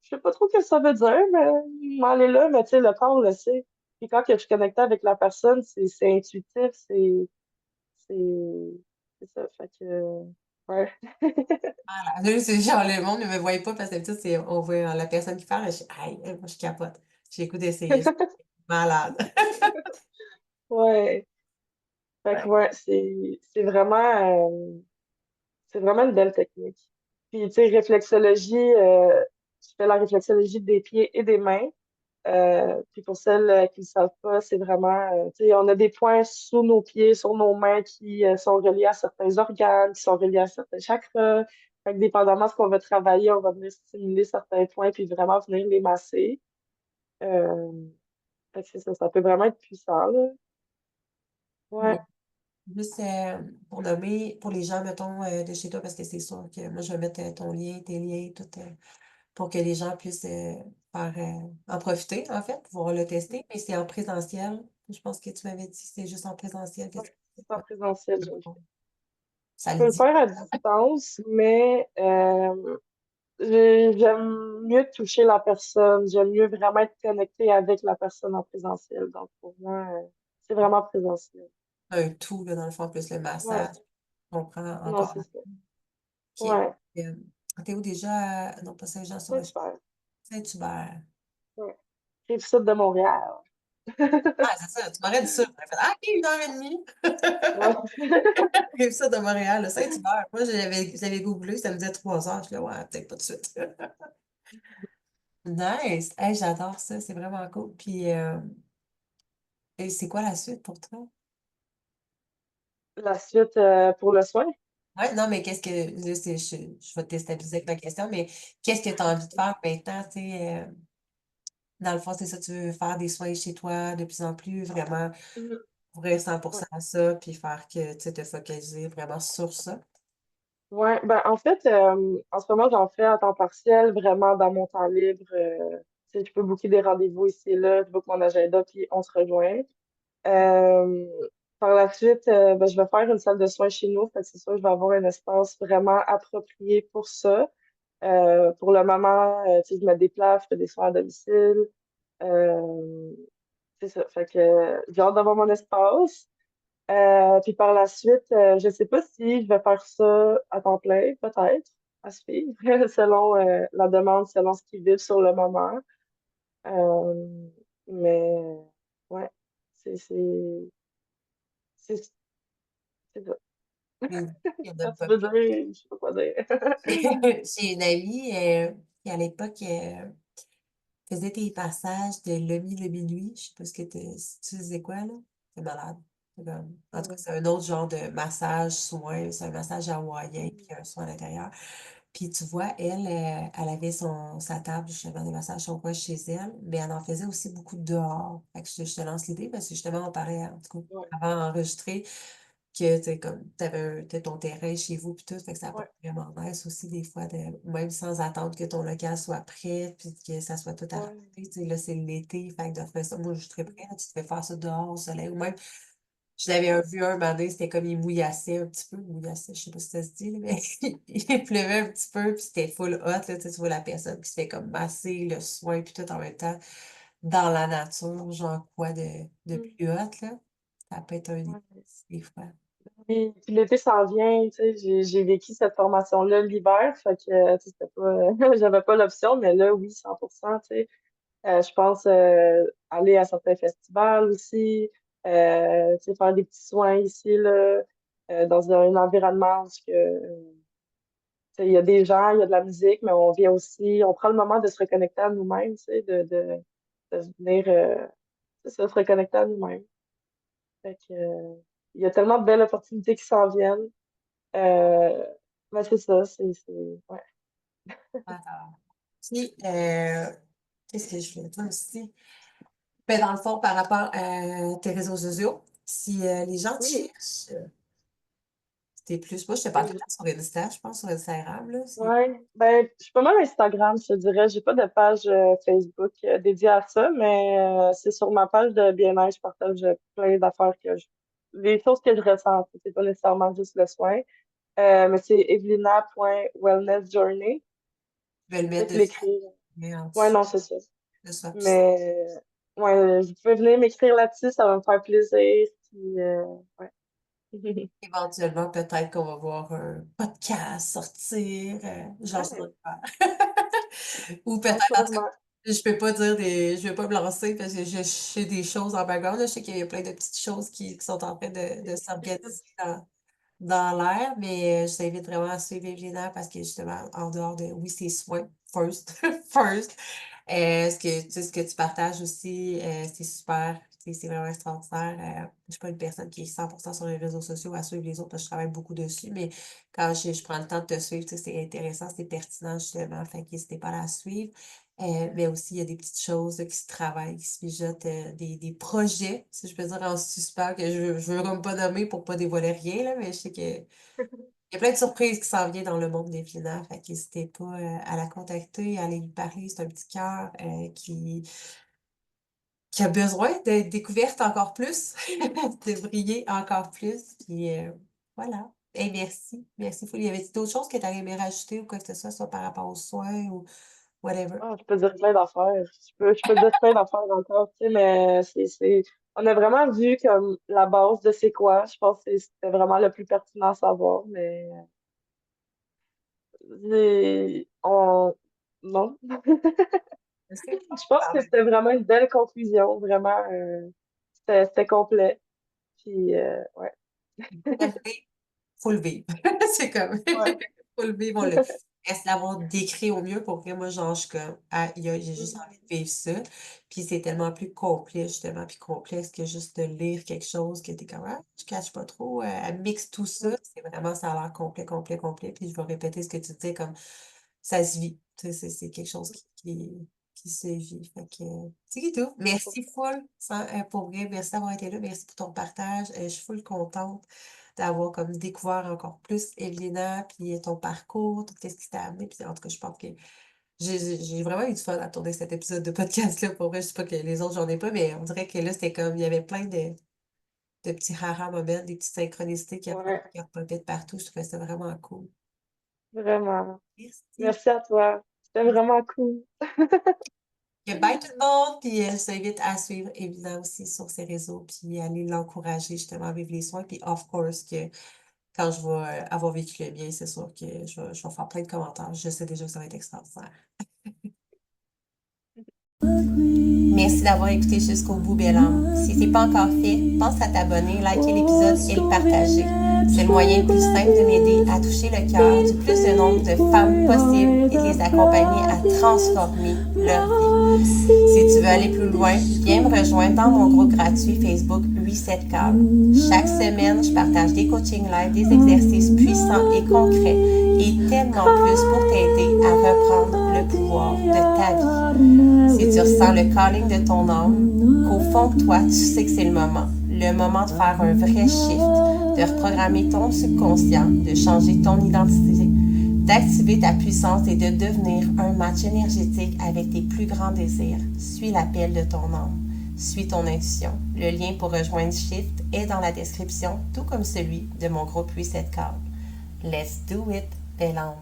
je sais pas trop ce que ça veut dire, mais m'en est là, mais tu sais, le corps le sait. Puis quand que je suis connectée avec la personne, c'est intuitif, c'est, c'est ça. Fait que, ouais. Voilà. Là, c'est genre le monde ne me voit pas parce que d'habitude, on voit la personne qui parle, et je, aïe, moi, je capote. J'ai le goût d'essayer ça. Malade. Ouais. Fait que, Ouais. ouais, c'est vraiment une belle technique. Puis, tu sais, réflexologie, je fais la réflexologie des pieds et des mains. Puis pour celles qui ne savent pas, c'est vraiment, tu sais, on a des points sous nos pieds, sur nos mains qui sont reliés à certains organes, qui sont reliés à certains chakras. Fait que dépendamment de ce qu'on va travailler, on va venir stimuler certains points puis vraiment venir les masser. Euh, Fait que c'est ça, ça peut vraiment être puissant, là. Ouais, Mais juste pour nommer, pour les gens, mettons, de chez toi, parce que c'est sûr que moi, je vais mettre ton lien, tes liens, tout, pour que les gens puissent en profiter, en fait, pouvoir le tester. Mais c'est en présentiel. Je pense que tu m'avais dit que c'est juste en présentiel que ouais, tu c'est en présentiel, je le fais. ça Je le peux le dit. faire à distance, mais j'aime mieux toucher la personne. J'aime mieux vraiment être connectée avec la personne en présentiel. Donc, pour moi, c'est vraiment présentiel. Un tout, là, dans le fond, plus le Ouais, massage. On prend non, encore. c'est ça. OK. Ouais, Euh, T'es où déjà? Non, pas c'est Saint-Jean-sur-Richelieu. super. Saint-Hubert. Ouais. Rive-sud de Montréal. Ah, c'est ça. Tu m'aurais dit ça. J'aurais fait, ah, OK, 1 heure et demie. Ouais. Rive ça de Montréal, là, Saint-Hubert. Moi, j'avais googlé, ça me disait 3 heures. Je suis là, ouais, peut-être pas tout de suite. Nice! Hey, j'adore ça, c'est vraiment cool. Puis, et c'est quoi la suite pour toi? La suite pour le soin. Ouais, non, mais qu'est-ce que, là, je vais te déstabiliser avec ma question, mais qu'est-ce que tu as envie de faire maintenant, tu sais, dans le fond, c'est ça, tu veux faire des soins chez toi de plus en plus, vraiment, Mhm. ouvrir Ouais. 100% à ça, puis faire que, tu sais, te focaliser vraiment sur ça. Ouais, ben en fait, en ce moment, j'en fais à temps partiel, vraiment dans mon temps libre. Tu sais, je peux booker des rendez-vous ici et là, je book mon agenda, puis on se rejoint. Euh, Par la suite, ben, je vais faire une salle de soins chez nous, fait que c'est sûr, je vais avoir un espace vraiment approprié pour ça. Pour le moment, tu sais, je me déplace, je fais des soins à domicile. Euh, c'est ça, fait que j'ai hâte d'avoir mon espace. Puis par la suite, je sais pas si je vais faire ça à temps plein, peut-être, à suivre, selon la demande, selon ce qui vit sur le moment. Euh, mais ouais, c'est c'est c'est c'est ça. Mais il y en a Quand tu pas veux plus. dire, je sais pas quoi dire. J'ai une amie qui, à l'époque, faisait tes passages de Lemi Je sais pas ce que si tu faisais quoi, là. C'est malade. En tout cas, Ouais. c'est un autre genre de massage soin. C'est un massage hawaïen, puis Mhm. un soin à l'intérieur. Puis tu vois, elle, elle avait sa table justement de massage son coin chez elle, mais elle en faisait aussi beaucoup dehors. Fait que je te lance l'idée parce que justement, on parlait, en tout cas, Ouais, avant d'enregistrer, que tu sais, comme t'as ton terrain chez vous puis tout, fait que ça peut ouais, être vraiment nice aussi des fois de même sans attendre que ton local soit prêt puis que ça soit tout arrêté. ouais. Tu sais, là, c'est l'été, fait que de faire ça, moi je suis très prêt, tu te fais faire ça dehors au soleil ou même je l'avais vu un moment donné, c'était comme il mouillassait un petit peu, mouillassait, je sais pas si ça se dit, là, mais il pleuvait un petit peu, puis c'était full hot, là, tu sais, tu vois la personne qui se fait comme masser le soin, puis tout en même temps, dans la nature, genre quoi de Mhm. plus hot, là. Ça peut être un Ouais. des fois. Puis l'été s'en vient, tu sais, j'ai vécu cette formation-là l'hiver, fait que, tu sais, c'était pas, j'avais pas l'option, mais là, oui, 100%, tu sais. Je pense aller à certains festivals aussi, tu sais, faire des petits soins ici, là, dans un environnement où tu sais, il y a des gens, il y a de la musique, mais on vient aussi, on prend le moment de se reconnecter à nous-mêmes, tu sais, de venir c'est ça, se reconnecter à nous-mêmes. Fait que, il y a tellement de belles opportunités qui s'en viennent. Euh, mais c'est ça, ouais. Alors, puis, qu'est-ce que je voulais dire aussi? Ben, dans le fond, par rapport à tes réseaux sociaux, si les gens te Oui, cherchent, t'es plus, moi, je te parle tout le oui. temps sur Insta, je pense, sur Instagram, là. Ouais, ben, je suis pas mal Instagram, je te dirais. J'ai pas de page Facebook dédiée à ça, mais c'est sur ma page de bien-être, je partage plein d'affaires les choses que je ressens. C'est pas nécessairement juste le soin. Mais c'est evelina.wellnessjourney. Je vais le mettre Peut-être de l'écrire. mais en Ouais, dessous non, c'est ça. de ça. Mais ouais, vous pouvez venir m'écrire là-dessus, ça va me faire plaisir. Puis, ouais. Éventuellement, peut-être qu'on va voir un podcast sortir, j'en sais Ouais, pas. Ou ouais, peut-être, en tout cas, sûrement. je vais pas me lancer parce que je sais des choses en background, là. Je sais qu'il y a plein de petites choses qui sont en train de s'organiser dans l'air, mais je t'invite vraiment à suivre Evelina parce que justement, en dehors de, oui, c'est soin, first, first, ce que, tu sais, ce que tu partages aussi, c'est super, c'est vraiment extraordinaire. Je suis pas une personne qui est 100% sur les réseaux sociaux à suivre les autres parce que je travaille beaucoup dessus, mais quand je prends le temps de te suivre, tu sais, c'est intéressant, c'est pertinent justement, fait qu'hésitez pas à la suivre. Mais aussi, il y a des petites choses là, qui se travaillent, qui se mijotent, des projets, si je peux dire, en suspens, que je veux comme pas nommer pour pas dévoiler rien, là, mais je sais que il y a plein de surprises qui s'en viennent dans le monde des finances, fait qu'hésitez pas à la contacter, à aller lui parler. C'est un petit cœur qui a besoin d'être découverte encore plus, de briller encore plus. Puis voilà. Et merci. Merci, Folie. Y avait d'autres choses que tu aurais aimé rajouter ou quoi que ce soit par rapport aux soins ou whatever? Ah, je peux dire plein d'affaires. Je peux dire plein d'affaires encore, tu sais, mais on a vraiment vu comme la base de c'est quoi. Je pense que c'était vraiment le plus pertinent à savoir, mais non. C'est Je pense quand que même. c'était vraiment une belle conclusion, vraiment, c'était complet. Puis, ouais. Faut le vivre. C'est comme, Ouais. faut le vivre, on le reste l'avoir décrit au mieux pour vrai. Moi, genre, je suis comme, aïe, aïe, j'ai juste envie de vivre ça. Puis c'est tellement plus complet, justement, puis complexe que juste de lire quelque chose que t'es comme, ah, je cache pas trop, elle mixe tout ça. C'est vraiment, ça a l'air complet, complet, complet. Puis je vais répéter ce que tu disais, comme, ça se vit. Tu sais, c'est quelque chose qui se vit. Fait que, c'est tout. Merci full, pour vrai. Merci d'avoir été là. Merci pour ton partage. Je suis full contente d'avoir comme découvert encore plus Evelina, puis ton parcours, tout ce qui t'a amené. Puis en tout cas, je pense que j'ai vraiment eu du fun à tourner cet épisode de podcast-là. Pour vrai, je sais pas que les autres, j'en ai pas, mais on dirait que là, c'était comme, il y avait plein de petits haha moments, des petites synchronicités Ouais, qui repopaient de partout. Je trouvais ça vraiment cool. vraiment. Merci. Merci à toi. C'était vraiment cool. Bye tout le monde, puis je t'invite à suivre évidemment aussi sur ses réseaux, puis aller l'encourager justement à vivre les soins. Puis of course que quand je vais avoir vécu le mien, c'est sûr que je vais faire plein de commentaires. Je sais déjà que ça va être extraordinaire. Merci d'avoir écouté jusqu'au bout, belle âme. Si ce n'est pas encore fait, pense à t'abonner, liker l'épisode et le partager. C'est le moyen le plus simple de m'aider à toucher le cœur du plus de nombre de femmes possible et de les accompagner à transformer leur vie. Si tu veux aller plus loin, viens me rejoindre dans mon groupe gratuit Facebook Reset Call. Chaque semaine, je partage des coachings live, des exercices puissants et concrets et tellement plus pour t'aider à reprendre le pouvoir de ta vie. Si tu ressens le calling de ton âme, qu'au fond de toi, tu sais que c'est le moment de faire un vrai shift, de reprogrammer ton subconscient, de changer ton identité, d'activer ta puissance et de devenir un match énergétique avec tes plus grands désirs. Suis l'appel de ton âme. Suis ton intuition. Le lien pour rejoindre Shift est dans la description, tout comme celui de mon groupe Reset Call. Let's do it, belle âme.